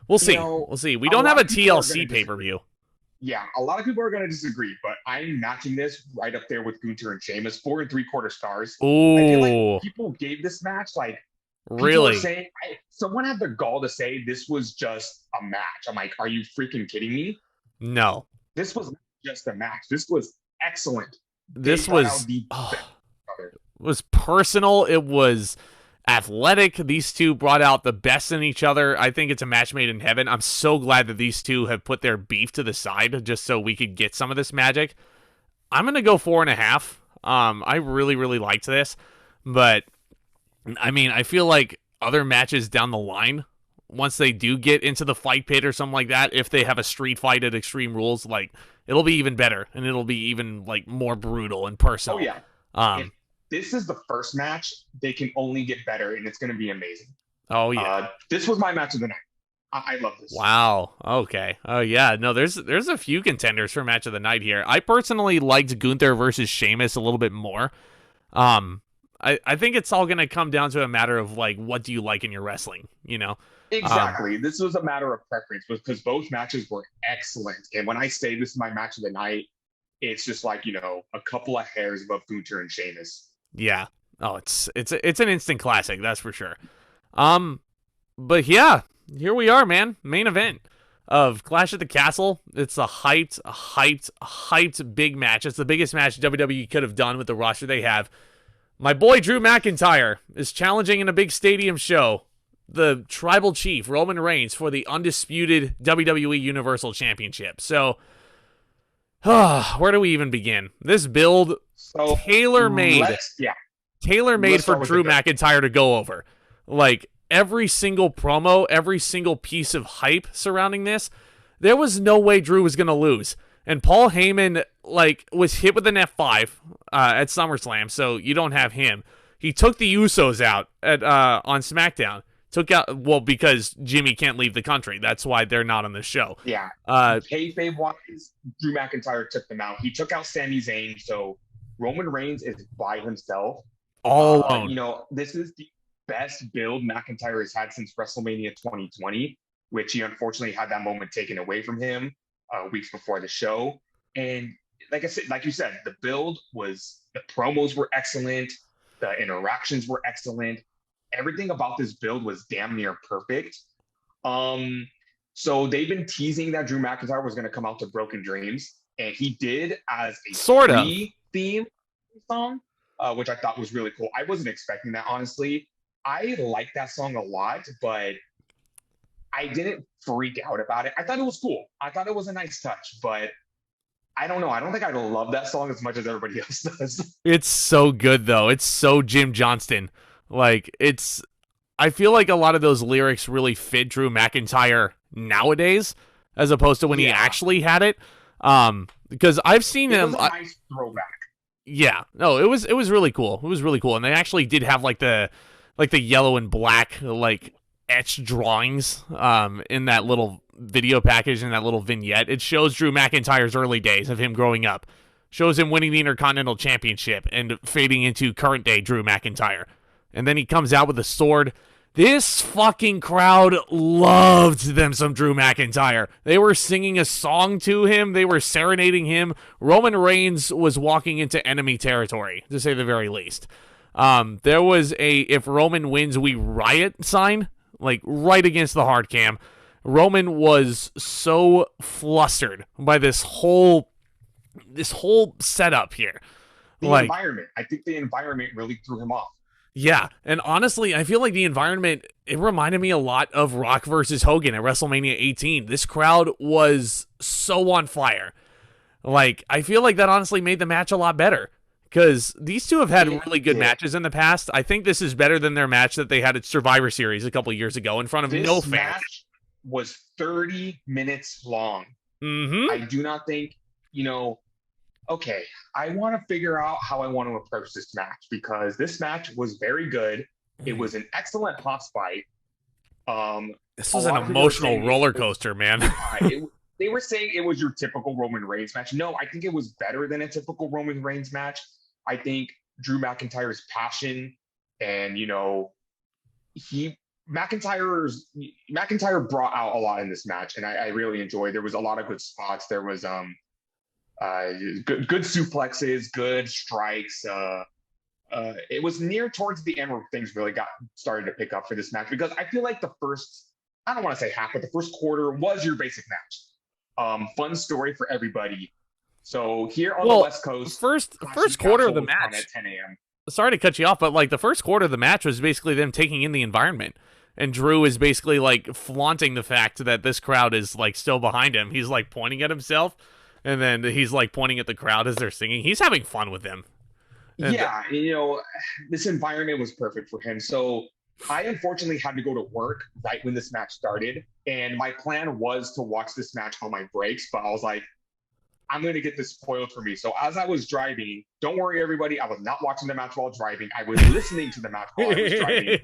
A: we'll see. We'll see. We don't have a TLC pay-per-view.
B: Yeah, a lot of people are going to disagree, but I'm matching this right up there with Gunther and Sheamus, 4 3/4 stars.
A: Ooh.
B: I feel like people gave this match, like,
A: really?
B: Someone had the gall to say this was just a match. I'm like, are you freaking kidding me?
A: No.
B: This was not just a match. This was excellent.
A: This was personal. It was athletic. These two brought out the best in each other. I think it's a match made in heaven. I'm so glad that these two have put their beef to the side just so we could get some of this magic. I'm going to go 4.5. I really, really liked this. But, I mean, I feel like other matches down the line, once they do get into the fight pit or something like that, if they have a street fight at Extreme Rules, like, it'll be even better, and it'll be even, like, more brutal and personal.
B: Oh, yeah. If this is the first match, they can only get better, and it's going to be amazing.
A: Oh, yeah.
B: This was my match of the night. I love this.
A: Wow. Okay. Oh, yeah. No, there's a few contenders for match of the night here. I personally liked Gunther versus Sheamus a little bit more. I think it's all going to come down to a matter of, like, what do you like in your wrestling, you know?
B: Exactly. This was a matter of preference because both matches were excellent. And when I say this is my match of the night, it's just like, you know, a couple of hairs above Gunther and Sheamus.
A: Yeah. Oh, it's an instant classic, that's for sure. But yeah, here we are, man. Main event of Clash at the Castle. It's a hyped big match. It's the biggest match WWE could have done with the roster they have. My boy Drew McIntyre is challenging in a big stadium show the Tribal Chief, Roman Reigns, for the undisputed WWE Universal Championship. So, where do we even begin? This build, tailor-made for Drew McIntyre to go over. Like, every single promo, every single piece of hype surrounding this, there was no way Drew was going to lose. And Paul Heyman, like, was hit with an F5 at SummerSlam, so you don't have him. He took the Usos out on SmackDown. Because Jimmy can't leave the country. That's why they're not on the show.
B: Yeah. Kayfabe-wise, Drew McIntyre took them out. He took out Sami Zayn, so Roman Reigns is by himself.
A: All alone.
B: You know, this is the best build McIntyre has had since WrestleMania 2020, which he unfortunately had that moment taken away from him weeks before the show. And like you said, the promos were excellent. The interactions were excellent. Everything about this build was damn near perfect. So they've been teasing that Drew McIntyre was going to come out to Broken Dreams, and he did as a theme song, which I thought was really cool. I wasn't expecting that, honestly. I like that song a lot, but I didn't freak out about it. I thought it was cool. I thought it was a nice touch, but I don't know. I don't think I love that song as much as everybody else does.
A: It's so good, though. It's so Jim Johnston. Like, it's I feel like a lot of those lyrics really fit Drew McIntyre nowadays, as opposed to when he actually had it. Because I've seen him.
B: It was a nice throwback.
A: Yeah, no, it was really cool. It was really cool, and they actually did have like the yellow and black like etched drawings in that little video package, in that little vignette. It shows Drew McIntyre's early days of him growing up. Shows him winning the Intercontinental Championship and fading into current day Drew McIntyre. And then he comes out with a sword. This fucking crowd loved them some Drew McIntyre. They were singing a song to him. They were serenading him. Roman Reigns was walking into enemy territory, to say the very least. There was a "if Roman wins, we riot" sign, like right against the hard cam. Roman was so flustered by this whole setup here.
B: The environment. I think the environment really threw him off.
A: Yeah, and honestly, I feel like the environment, it reminded me a lot of Rock versus Hogan at WrestleMania 18. This crowd was so on fire. Like, I feel like that honestly made the match a lot better, because these two have had really good matches in the past. I think this is better than their match that they had at Survivor Series a couple years ago in front of no fans. This
B: match was 30 minutes long.
A: Mm-hmm.
B: I do not think, okay, I want to figure out how I want to approach this match, because this match was very good. It was an excellent house fight.
A: This was an emotional roller coaster, man.
B: They were saying it was your typical Roman Reigns match. No, I think it was better than a typical Roman Reigns match. I think Drew McIntyre's passion and, McIntyre brought out a lot in this match, and I really enjoyed. There was a lot of good spots. There was good suplexes, good strikes. It was near towards the end where things really started to pick up for this match, because I feel like the first, I don't want to say half, but the first quarter was your basic match. Fun story for everybody. So here on the West Coast,
A: first quarter of the match
B: at 10 a.m.
A: Sorry to cut you off, but like the first quarter of the match was basically them taking in the environment. And Drew is basically like flaunting the fact that this crowd is like still behind him. He's like pointing at himself, and then he's like pointing at the crowd as they're singing. He's having fun with them. And
B: this environment was perfect for him. So I unfortunately had to go to work right when this match started. And my plan was to watch this match on my breaks, but I was like, I'm going to get this spoiled for me. So as I was driving, don't worry, everybody, I was not watching the match while driving. I was listening to the match while I was driving.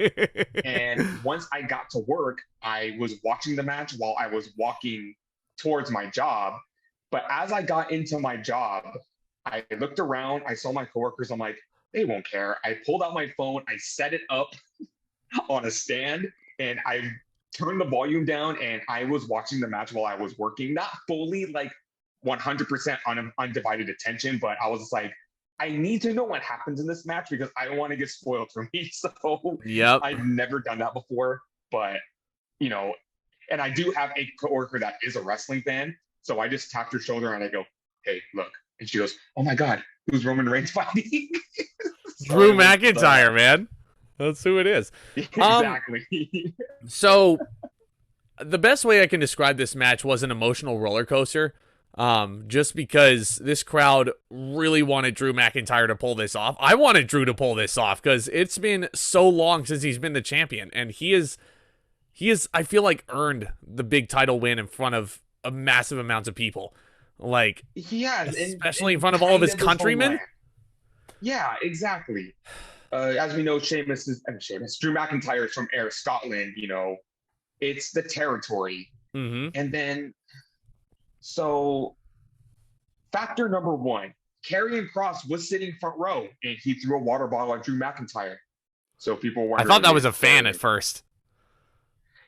B: And once I got to work, I was watching the match while I was walking towards my job. But as I got into my job, I looked around, I saw my coworkers, I'm like, they won't care. I pulled out my phone, I set it up on a stand, and I turned the volume down, and I was watching the match while I was working. Not fully like 100% undivided attention, but I was just like, I need to know what happens in this match because I don't want to get spoiled for me. So I've never done that before, but and I do have a coworker that is a wrestling fan. So I just tapped her shoulder and I go, hey, look. And she goes, oh my God, who's Roman Reigns fighting?
A: Drew McIntyre, man. That's who it is.
B: Exactly.
A: So the best way I can describe this match was an emotional roller coaster. Just because this crowd really wanted Drew McIntyre to pull this off. I wanted Drew to pull this off because it's been so long since he's been the champion, and he is, I feel like, earned the big title win in front of a massive amounts of people. Like, especially in front of all of his countrymen.
B: Yeah, exactly. As we know, Drew McIntyre is from Ayr, Scotland. It's the territory.
A: Mm-hmm.
B: And then, so factor number one, Karrion Kross was sitting front row and he threw a water bottle at Drew McIntyre. So people were.
A: I thought that was a fan at first.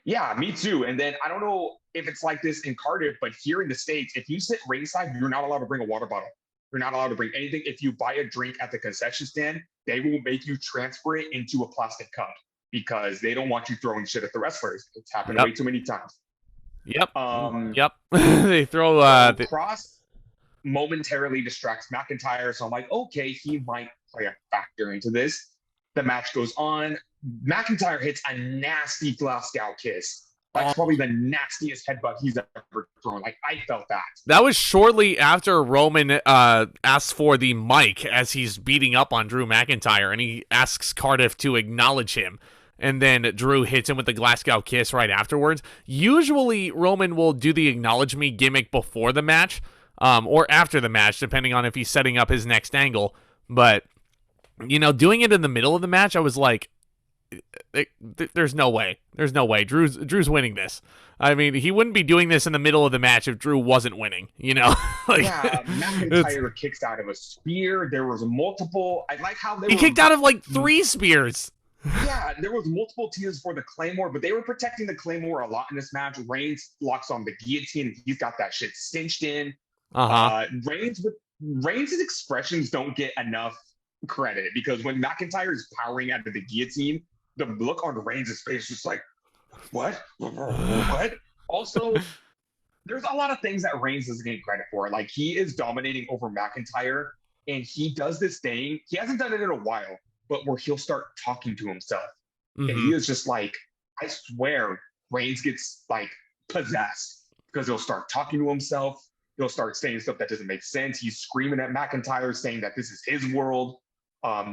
B: Yeah, me too. And then I don't know if it's like this in Cardiff, but here in the States, if you sit ringside, you're not allowed to bring a water bottle. You're not allowed to bring anything. If you buy a drink at the concession stand, they will make you transfer it into a plastic cup because they don't want you throwing shit at the wrestlers. It's happened way too many times.
A: Yep. They throw
B: Kross momentarily distracts McIntyre, so I'm like, okay, he might play a factor into this. The match goes on. McIntyre hits a nasty Glasgow kiss. That's probably the nastiest headbutt he's ever thrown. Like, I felt that.
A: That was shortly after Roman asked for the mic as he's beating up on Drew McIntyre, and he asks Cardiff to acknowledge him. and then Drew hits him with the Glasgow kiss right afterwards. Usually, Roman will do the acknowledge me gimmick before the match, or after the match, depending on if he's setting up his next angle. But, you know, doing it in the middle of the match, I was like, there's no way. There's no way. Drew's winning this. I mean, he wouldn't be doing this in the middle of the match if Drew wasn't winning, you know? Like,
B: yeah, McIntyre kicks out of a spear. There was multiple. I like how
A: he kicked out of like 3 spears.
B: Yeah, there was multiple tears for the Claymore, but they were protecting the Claymore a lot in this match. Reigns locks on the guillotine. He's got that shit cinched in. Reigns' expressions don't get enough credit because when McIntyre is powering out of the guillotine, the look on Reigns' face is just like, what? What? Also, there's a lot of things that Reigns doesn't get credit for. Like, he is dominating over McIntyre, and he does this thing. He hasn't done it in a while, but where he'll start talking to himself. And he is just like, I swear, Reigns gets, like, possessed because he'll start talking to himself. He'll start saying stuff that doesn't make sense. He's screaming at McIntyre, saying that this is his world.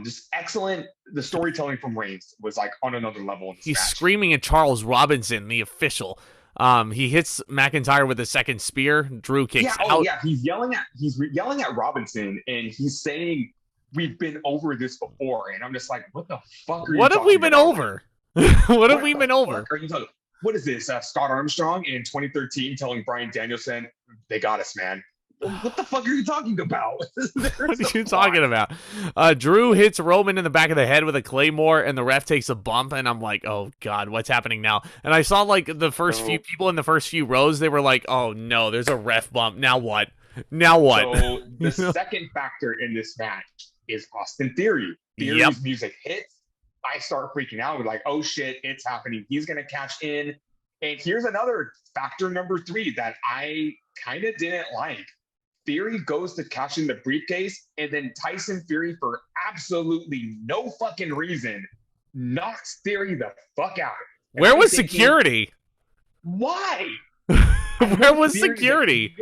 B: Just excellent. The storytelling from Reigns was like on another level. In this
A: He's
B: match.
A: Screaming at Charles Robinson, the official. He hits McIntyre with a second spear. Drew kicks out.
B: Yeah, he's yelling at Robinson, and he's saying, "We've been over this before." And I'm just like, "What the fuck are you?"
A: What have we been over? What have we been over?
B: Are you talking? What is this? Scott Armstrong in 2013 telling Bryan Danielson, "They got us, man." What the fuck are you talking about?
A: What are you talking about? Drew hits Roman in the back of the head with a Claymore, and the ref takes a bump, and I'm like, oh, God, what's happening now? And I saw, like, the first few people in the first few rows, they were like, oh, no, there's a ref bump. Now what? Now what?
B: So the second factor in this match is Austin Theory. Theory's music hits. I start freaking out. We're like, oh, shit, it's happening. He's going to cash in. And here's another factor number 3 that I kind of didn't like. Theory goes to cash in the briefcase, and then Tyson Fury, for absolutely no fucking reason, knocks Theory the fuck out. And
A: Where was security?
B: Why?
A: Where was security?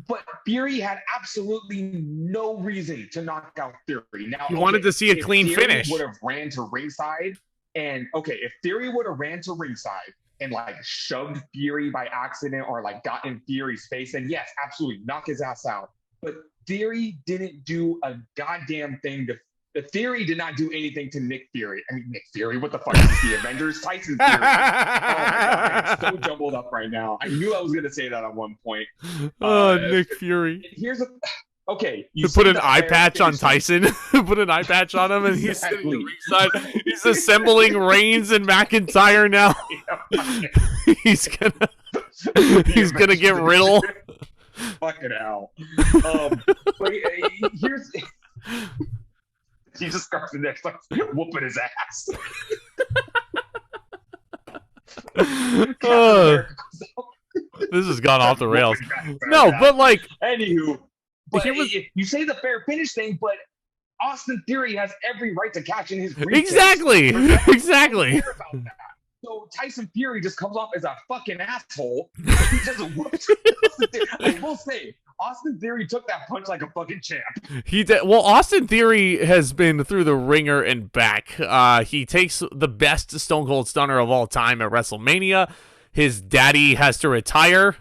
B: But Fury had absolutely no reason to knock out Theory. Now,
A: he wanted to see a clean finish.
B: Would have ran to ringside, and if Theory would have ran to ringside and like shoved Fury by accident or like got in Theory's face, and yes, absolutely knock his ass out. But Theory didn't do a goddamn thing to. The Theory did not do anything to Nick Fury. I mean, Nick Fury, what the fuck is the Avengers? Tyson Fury. Oh my God, I'm so jumbled up right now. I knew I was going to say that at one point.
A: Nick Fury.
B: Here's
A: you put an eye patch on Tyson. Put an eye patch on him, and he's sitting ringside. He's assembling Reigns and McIntyre now. he's gonna get Riddle.
B: Fucking hell. But here's. Jesus Christ, the next time whooping his ass.
A: This has gone off the rails. No, but like,
B: anywho, you say the fair finish thing, but Austin Theory has every right to catch in his briefcase.
A: Exactly.
B: So Tyson Fury just comes off as a fucking asshole. He doesn't whoop. I will say, Austin Theory took that punch like a fucking champ.
A: He did. Well, Austin Theory has been through the ringer and back. He takes the best Stone Cold Stunner of all time at WrestleMania. His daddy has to retire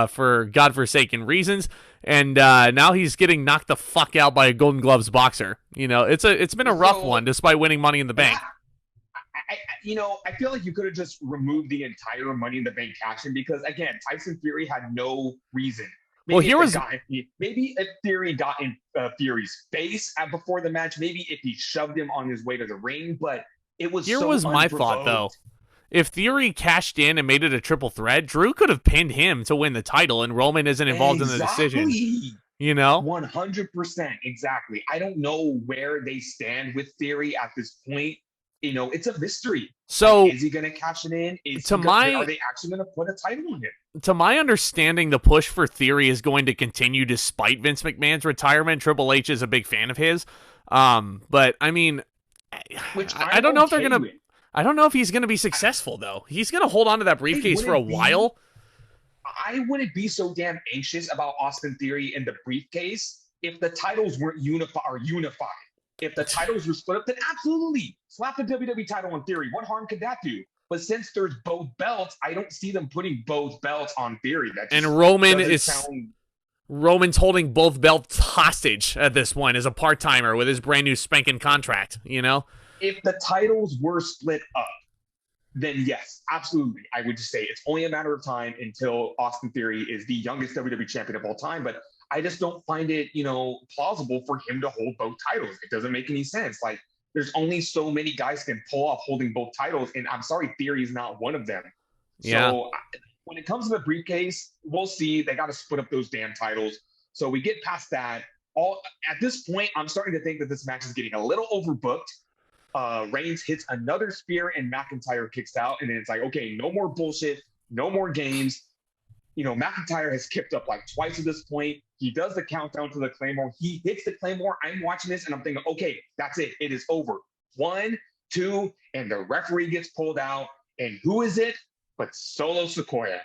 A: for godforsaken reasons, and now he's getting knocked the fuck out by a Golden Gloves boxer. You know, it's been a rough one, despite winning Money in the Bank.
B: I feel like you could have just removed the entire Money in the Bank cash-in because, again, Tyson Fury had no reason. Maybe if Theory got in Fury's face before the match, maybe if he shoved him on his way to the ring, but it was
A: Here was my thought, though. If Theory cashed in and made it a triple threat, Drew could have pinned him to win the title, and Roman isn't involved in the decision. You know?
B: 100%. Exactly. I don't know where they stand with Theory at this point. You know, it's a mystery.
A: So,
B: is he going to cash it in? Are they actually going to put a title on him?
A: To my understanding, the push for Theory is going to continue despite Vince McMahon's retirement. Triple H is a big fan of his. But, I mean, I don't know if they're going to... I don't know if he's going to be successful, though. He's going to hold on to that briefcase for a while.
B: I wouldn't be so damn anxious about Austin Theory in the briefcase if the titles weren't unified. If the titles were split up, then absolutely slap the WWE title in Theory. What harm could that do? But since there's both belts, I don't see them putting both belts on Theory. That just
A: and Roman
B: doesn't
A: is
B: sound...
A: Roman's holding both belts hostage at this point as a part-timer with his brand new spanking contract, you know?
B: If the titles were split up, then yes, absolutely. I would just say it's only a matter of time until Austin Theory is the youngest WWE champion of all time. But I just don't find it, plausible for him to hold both titles. It doesn't make any sense. Like, there's only so many guys can pull off holding both titles, and I'm sorry, Theory is not one of them.
A: Yeah.
B: So when it comes to the briefcase, we'll see. They got to split up those damn titles. So we get past that. At this point, I'm starting to think that this match is getting a little overbooked. Reigns hits another spear and McIntyre kicks out. And then it's like, okay, no more bullshit, no more games. McIntyre has kicked up like twice at this point. He does the countdown to the Claymore. He hits the Claymore. I'm watching this and I'm thinking, okay, that's it. It is over. 1, 2, and the referee gets pulled out. And who is it but Solo Sikoa?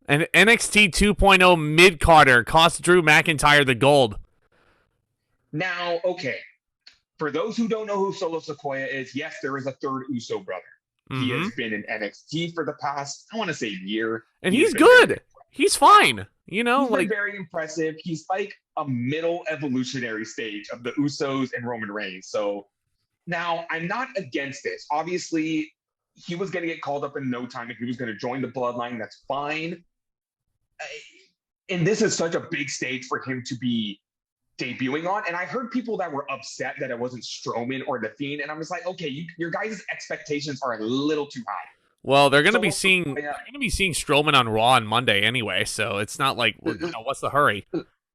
A: An NXT 2.0 mid-carder cost Drew McIntyre the gold.
B: Now, okay. For those who don't know who Solo Sikoa is, yes, there is a third Uso brother. Mm-hmm. He has been in NXT for the past, I want to say, year.
A: And he's good. He's fine. He's
B: been very impressive. He's like a middle evolutionary stage of the Usos and Roman Reigns. So now I'm not against this. Obviously, he was going to get called up in no time and he was going to join the bloodline. That's fine. And this is such a big stage for him to be debuting on. And I heard people that were upset that it wasn't Strowman or The Fiend. And I'm just like, okay, your guys' expectations are a little too high.
A: Well, they're going to be seeing Strowman on Raw on Monday anyway, so it's not like, what's the hurry?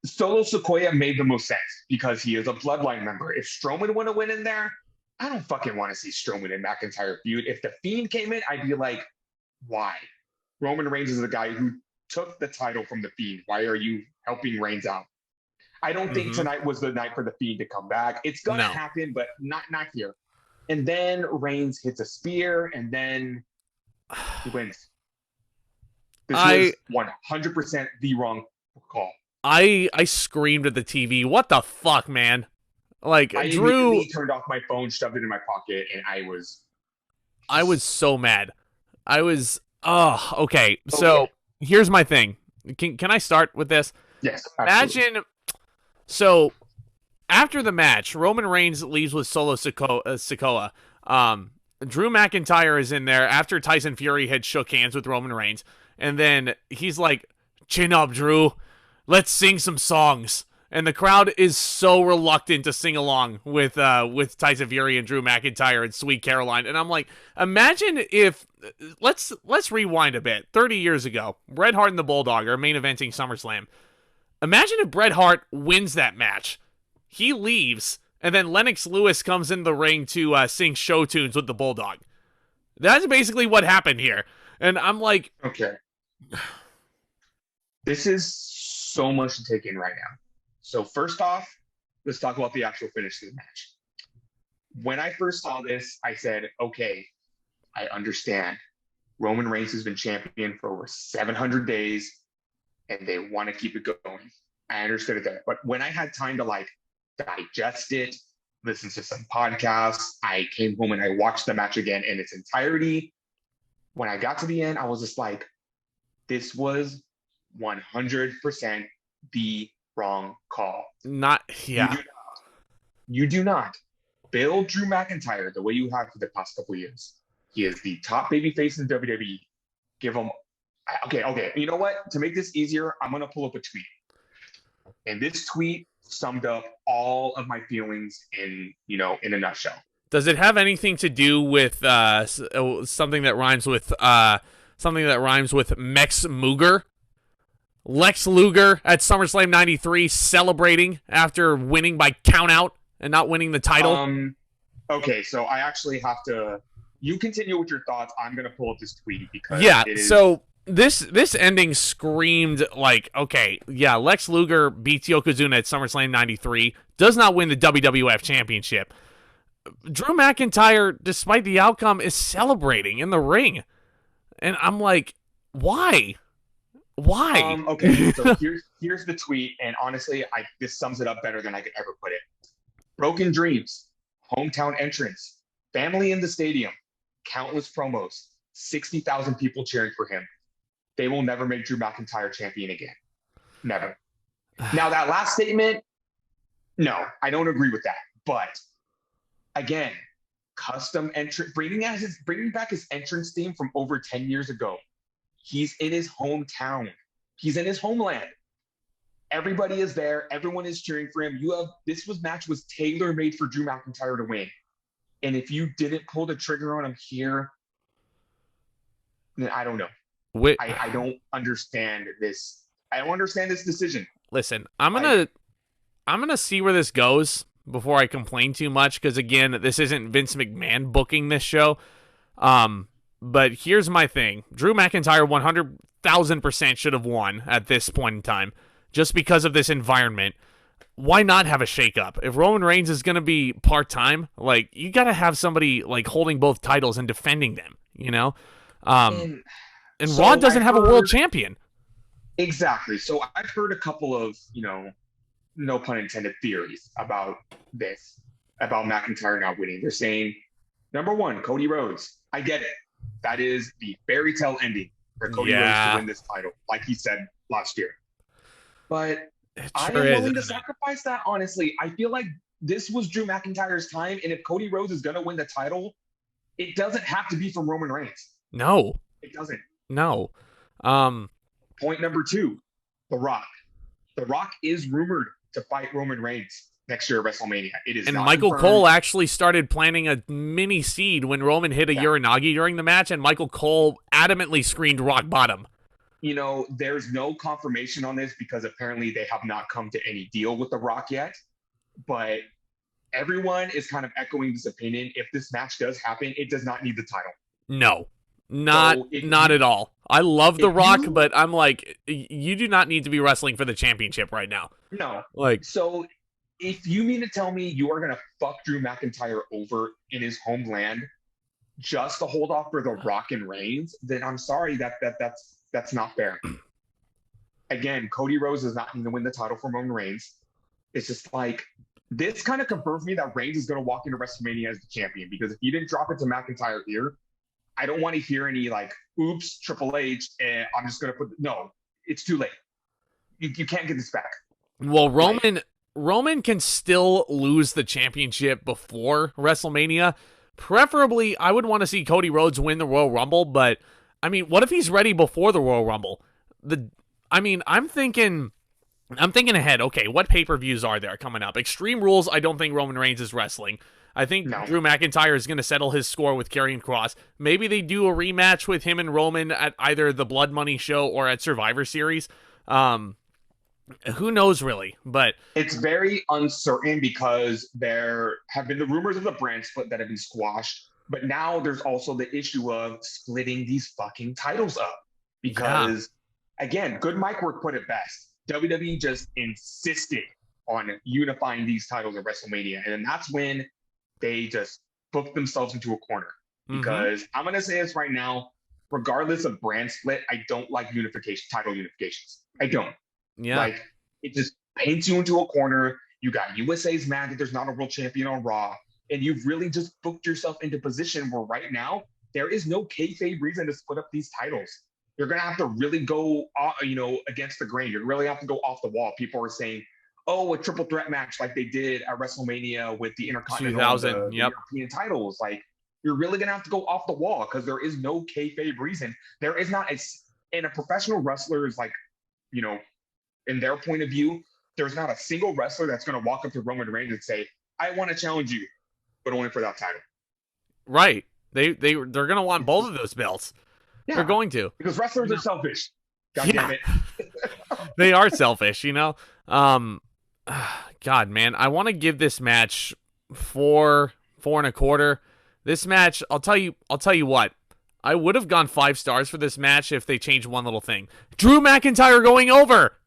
B: Solo Sikoa made the most sense because he is a bloodline member. If Strowman would have went in there, I don't fucking want to see Strowman and McIntyre feud. If The Fiend came in, I'd be like, why? Roman Reigns is the guy who took the title from The Fiend. Why are you helping Reigns out? I don't think tonight was the night for The Fiend to come back. It's going to happen, but not here. And then Reigns hits a spear, and then he wins. This was 100% the wrong call.
A: I screamed at the TV. What the fuck, man? Like,
B: I
A: Drew
B: turned off my phone, shoved it in my pocket, and I was
A: so mad. Okay. So here's my thing. Can I start with this?
B: Yes. Absolutely.
A: Imagine. So after the match, Roman Reigns leaves with Solo Sikoa. Drew McIntyre is in there after Tyson Fury had shook hands with Roman Reigns, and then he's like, "Chin up, Drew. Let's sing some songs." And the crowd is so reluctant to sing along with Tyson Fury and Drew McIntyre and Sweet Caroline. And I'm like, imagine if let's rewind a bit. 30 years ago, Bret Hart and the Bulldog are main eventing SummerSlam. Imagine if Bret Hart wins that match. He leaves, and then Lennox Lewis comes in the ring to sing show tunes with the Bulldog. That's basically what happened here. And I'm like,
B: okay. This is so much to take in right now. So first off, let's talk about the actual finish of the match. When I first saw this, I said, okay, I understand. Roman Reigns has been champion for over 700 days, and they want to keep it going. I understood it there. But when I had time to digest it, listen to some podcasts, I came home and I watched the match again in its entirety. When I got to the end, I was just like, this was 100% the wrong call. You do not build Drew McIntyre the way you have for the past couple years. He is the top babyface in WWE. Give him... Okay. You know what? To make this easier, I'm going to pull up a tweet. And this tweet summed up all of my feelings in a nutshell.
A: Does it have anything to do with something that rhymes with Mex Mooger? Lex Luger at SummerSlam 93 celebrating after winning by countout and not winning the title.
B: Okay, so I actually have to... You continue with your thoughts. I'm going to pull up this tweet because
A: so this ending screamed like, okay, yeah, Lex Luger beats Yokozuna at SummerSlam 93, does not win the WWF Championship. Drew McIntyre, despite the outcome, is celebrating in the ring. And I'm like, why? Why?
B: Okay, so here's the tweet, and honestly, this sums it up better than I could ever put it. Broken dreams, hometown entrance, family in the stadium, countless promos, 60,000 people cheering for him. They will never make Drew McIntyre champion again. Never. Now, that last statement, no, I don't agree with that. But again, custom entrance, bringing back his entrance theme from over 10 years ago. He's in his hometown. He's in his homeland. Everybody is there. Everyone is cheering for him. Match was tailor-made for Drew McIntyre to win. And if you didn't pull the trigger on him here, then I don't know. I don't understand this. I don't understand this decision.
A: Listen, I'm gonna see where this goes before I complain too much, because again, this isn't Vince McMahon booking this show. But here's my thing: Drew McIntyre 100,000% should have won at this point in time, just because of this environment. Why not have a shakeup? If Roman Reigns is gonna be part-time, like, you gotta have somebody like holding both titles and defending them. You know, and so Raw doesn't have a world champion.
B: Exactly. So I've heard a couple of, no pun intended, theories about this, about McIntyre not winning. They're saying, number one, Cody Rhodes. I get it. That is the fairy tale ending for Cody Rhodes to win this title, like he said last year. But I am willing to sacrifice that, honestly. I feel like this was Drew McIntyre's time, and if Cody Rhodes is going to win the title, it doesn't have to be from Roman Reigns.
A: No.
B: It doesn't.
A: No.
B: Point number two, The Rock. The Rock is rumored to fight Roman Reigns next year at WrestleMania. It is, and not
A: Michael
B: confirmed.
A: Cole actually started planting a mini seed when Roman hit a Uranagi during the match, and Michael Cole adamantly screamed rock bottom.
B: There's no confirmation on this because apparently they have not come to any deal with The Rock yet. But everyone is kind of echoing this opinion. If this match does happen, it does not need the title.
A: No, not at all. I love The Rock, but I'm like, you do not need to be wrestling for the championship right now.
B: No.
A: So
B: if you mean to tell me you are going to fuck Drew McIntyre over in his homeland just to hold off for The Rock and Reigns, then I'm sorry, that's not fair. Again, Cody Rhodes does not need to win the title from Roman Reigns. It's just like, this kind of confirms me that Reigns is going to walk into WrestleMania as the champion, because if you didn't drop it to McIntyre here, I don't want to hear any oops, Triple H, and I'm just going to no, it's too late. You can't get this back.
A: Well, Roman can still lose the championship before WrestleMania. Preferably, I would want to see Cody Rhodes win the Royal Rumble, but I mean, what if he's ready before the Royal Rumble? I'm thinking ahead. Okay, what pay-per-views are there coming up? Extreme Rules, I don't think Roman Reigns is wrestling. I think Drew McIntyre is going to settle his score with Karrion Kross. Maybe they do a rematch with him and Roman at either the Blood Money show or at Survivor Series. Who knows, really? But
B: it's very uncertain because there have been the rumors of the brand split that have been squashed. But now there's also the issue of splitting these fucking titles up. Because, again, good Mike Work put it best. WWE just insisted on unifying these titles at WrestleMania. And that's when they just booked themselves into a corner. Because I'm going to say this right now, regardless of brand split, I don't like title unifications. I don't.
A: Yeah.
B: It just paints you into a corner. You got USA's mad that there's not a world champion on Raw. And you've really just booked yourself into position where right now there is no kayfabe reason to split up these titles. You're going to have to really go, against the grain. You really have to go off the wall. People are saying, a triple threat match like they did at WrestleMania with the Intercontinental the European titles. You're really going to have to go off the wall because there is no kayfabe reason. There is not and a professional wrestler is in their point of view, there's not a single wrestler that's going to walk up to Roman Reigns and say, I want to challenge you, but only for that title.
A: Right. They're going to want both of those belts. Yeah, they're going to.
B: Because wrestlers are selfish. God damn it.
A: They are selfish, God, man, I want to give this match 4.25. This match, I'll tell you what. I would have gone 5 stars for this match if they changed one little thing. Drew McIntyre going over.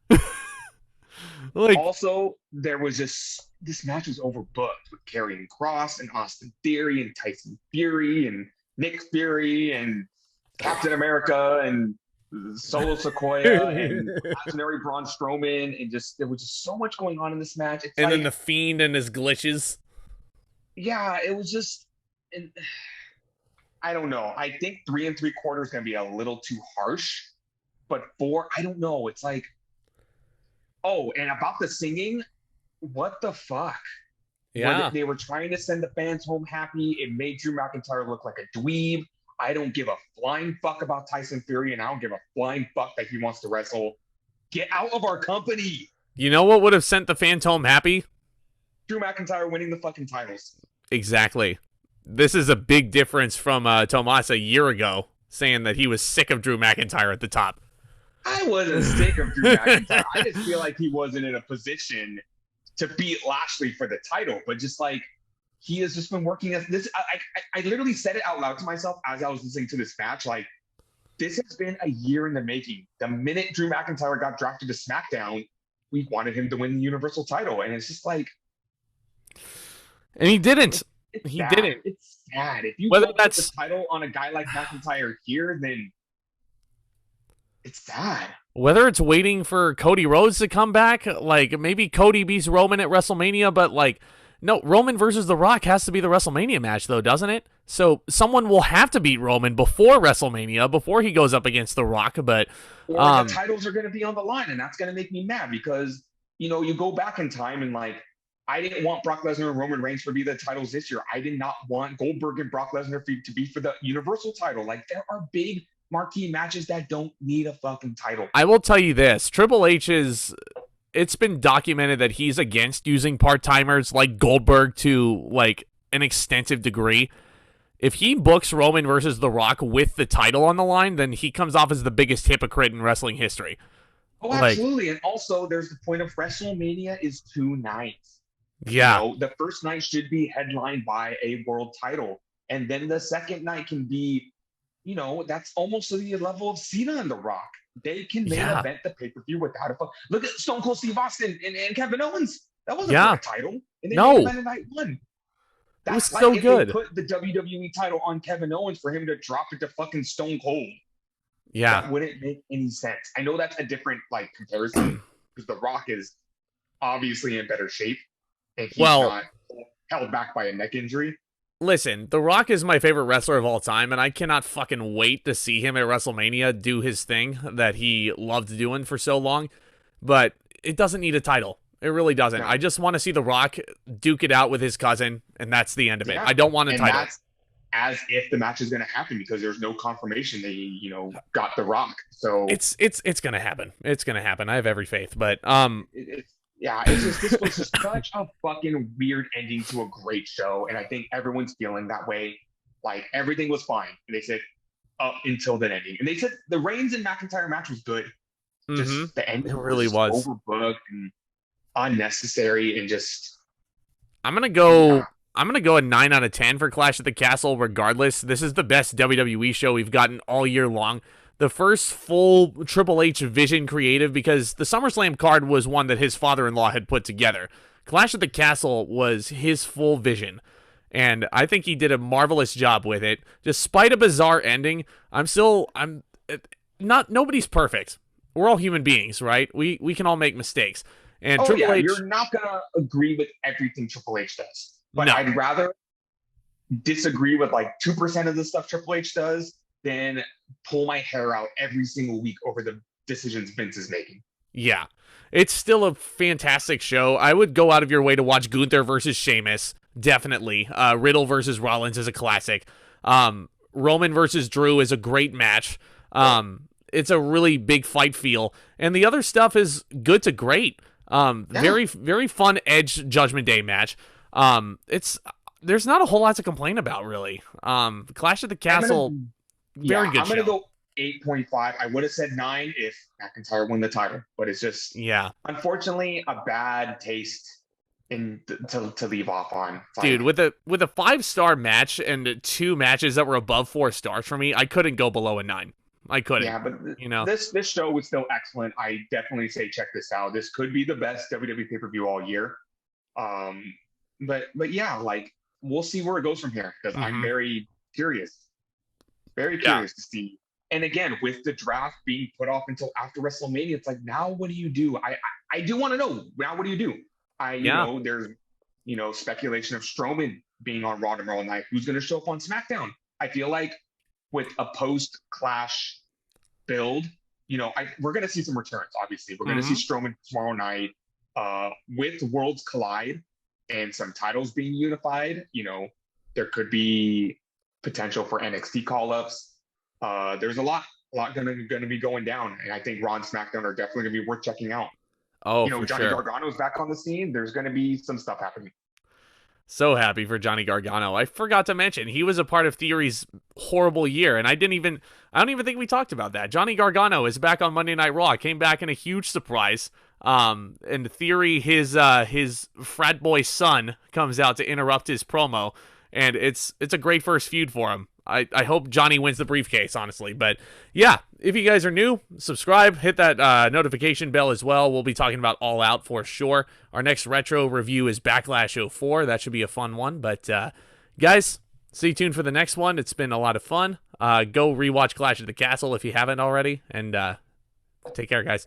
B: Also, there was this match was overbooked with Karrion Kross and Austin Theory and Tyson Fury and Nick Fury and Captain America, and Solo Sequoia and imaginary Braun Strowman, and just there was just so much going on in this match. It's
A: And
B: like,
A: then the Fiend and his glitches.
B: yeah, it was just, and I don't know. I think 3 3/4 is going to be a little too harsh, but 4, I don't know. It's like, oh, and about the singing, what the fuck?
A: Yeah.
B: They were trying to send the fans home happy. It made Drew McIntyre look like a dweeb. I don't give a flying fuck about Tyson Fury, and I don't give a flying fuck that he wants to wrestle. Get out of our company.
A: You know what would have sent the fans home happy?
B: Drew McIntyre winning the fucking titles.
A: Exactly. This is a big difference from Tomas a year ago, saying that he was sick of Drew McIntyre at the top.
B: I wasn't sick of Drew McIntyre. I just feel like he wasn't in a position to beat Lashley for the title, but just like, he has just been working as this. I literally said it out loud to myself as I was listening to this match. Like, this has been a year in the making. The minute Drew McIntyre got drafted to SmackDown, we wanted him to win the Universal title. And it's just like.
A: And he didn't.
B: He didn't. It's sad. If you put the title on a guy like McIntyre here, then it's sad.
A: Whether it's waiting for Cody Rhodes to come back, like maybe Cody beats Roman at WrestleMania, but like, no, Roman versus The Rock has to be the WrestleMania match, though, doesn't it? So someone will have to beat Roman before WrestleMania, before he goes up against The Rock. But
B: or the titles are going to be on the line, and that's going to make me mad because, you know, you go back in time and like, I didn't want Brock Lesnar and Roman Reigns to be the titles this year. I did not want Goldberg and Brock Lesnar to be for the Universal title. Like, there are big marquee matches that don't need a fucking title.
A: I will tell you this. Triple H is... It's been documented that he's against using part-timers like Goldberg to, like, an extensive degree. If he books Roman versus The Rock with the title on the line, then he comes off as the biggest hypocrite in wrestling history.
B: Oh, absolutely. And also, there's the point of WrestleMania is 2 nights.
A: Yeah.
B: You know, the first night should be headlined by a world title. And then the second night can be, you know, that's almost to the level of Cena and The Rock. They can main event the pay-per-view without a fuck. Look at Stone Cold Steve Austin and Kevin Owens. That wasn't for a title. And they main evented night 1. That's like so good. They put the WWE title on Kevin Owens for him to drop it to fucking Stone Cold.
A: Yeah.
B: That wouldn't make any sense. I know that's a different like comparison because The Rock is obviously in better shape. And he's not held back by a neck injury.
A: Listen, The Rock is my favorite wrestler of all time, and I cannot fucking wait to see him at WrestleMania do his thing that he loved doing for so long. But it doesn't need a title. It really doesn't. No. I just want to see The Rock duke it out with his cousin, and that's the end of it. I don't want a title. That's
B: as if the match is going to happen because there's no confirmation that he, you know, got The Rock. So
A: it's going to happen. It's going to happen. I have every faith. But
B: yeah, it's just this was just such a fucking weird ending to a great show, and I think everyone's feeling that way. Like, everything was fine, and they said up until that ending, and they said the Reigns and McIntyre match was good. Just the ending
A: really was
B: overbooked and unnecessary, and just
A: I'm gonna go a 9 out of 10 for Clash at the Castle. Regardless, this is the best WWE show we've gotten all year long. The first full Triple H vision creative, because the SummerSlam card was one that his father-in-law had put together. Clash at the Castle was his full vision, and I think he did a marvelous job with it. Despite a bizarre ending, nobody's perfect. We're all human beings, right? We can all make mistakes. And Triple H,
B: you're not gonna agree with everything Triple H does, but I'd rather disagree with like 2% of the stuff Triple H does than pull my hair out every single week over the decisions Vince is making.
A: Yeah. It's still a fantastic show. I would go out of your way to watch Gunther versus Sheamus. Definitely. Riddle versus Rollins is a classic. Roman versus Drew is a great match. It's a really big fight feel. And the other stuff is good to great. Very, very fun Edge Judgment Day match. There's not a whole lot to complain about, really. Clash at the Castle... Very good.
B: I'm going to go 8.5. I would have said 9 if McIntyre won the title, but it's just, unfortunately, a bad taste to leave off on.
A: Dude, with a 5-star match and 2 matches that were above 4 stars for me, I couldn't go below a 9. I couldn't.
B: Yeah, but this show was still excellent. I definitely say check this out. This could be the best WWE pay-per-view all year. But yeah, like, we'll see where it goes from here because I'm very curious. Very curious to see And again, with the draft being put off until after WrestleMania, it's like, now what do you do? I do want to know, now what do you do? You know, there's, you know, speculation of Strowman being on Raw tomorrow night. Who's going to show up on SmackDown? I feel like with a post-Clash build, you know, we're going to see some returns, obviously. We're going to see Strowman tomorrow night. With Worlds Collide and some titles being unified, you know, there could be potential for NXT call-ups. There's a lot going to be going down, and I think Raw and SmackDown are definitely going to be worth checking out.
A: Oh,
B: you know,
A: for
B: Johnny
A: sure.
B: Gargano's back on the scene. There's going to be some stuff happening.
A: So happy for Johnny Gargano. I forgot to mention, he was a part of Theory's horrible year, and I don't even think we talked about that. Johnny Gargano is back on Monday Night Raw. Came back in a huge surprise. And Theory, his frat boy son comes out to interrupt his promo, and it's a great first feud for him. I hope Johnny wins the briefcase, honestly. But yeah, if you guys are new, subscribe, hit that notification bell as well. We'll be talking about All Out for sure. Our next retro review is Backlash 04. That should be a fun one. But guys, stay tuned for the next one. It's been a lot of fun. Go rewatch Clash of the Castle if you haven't already. And take care, guys.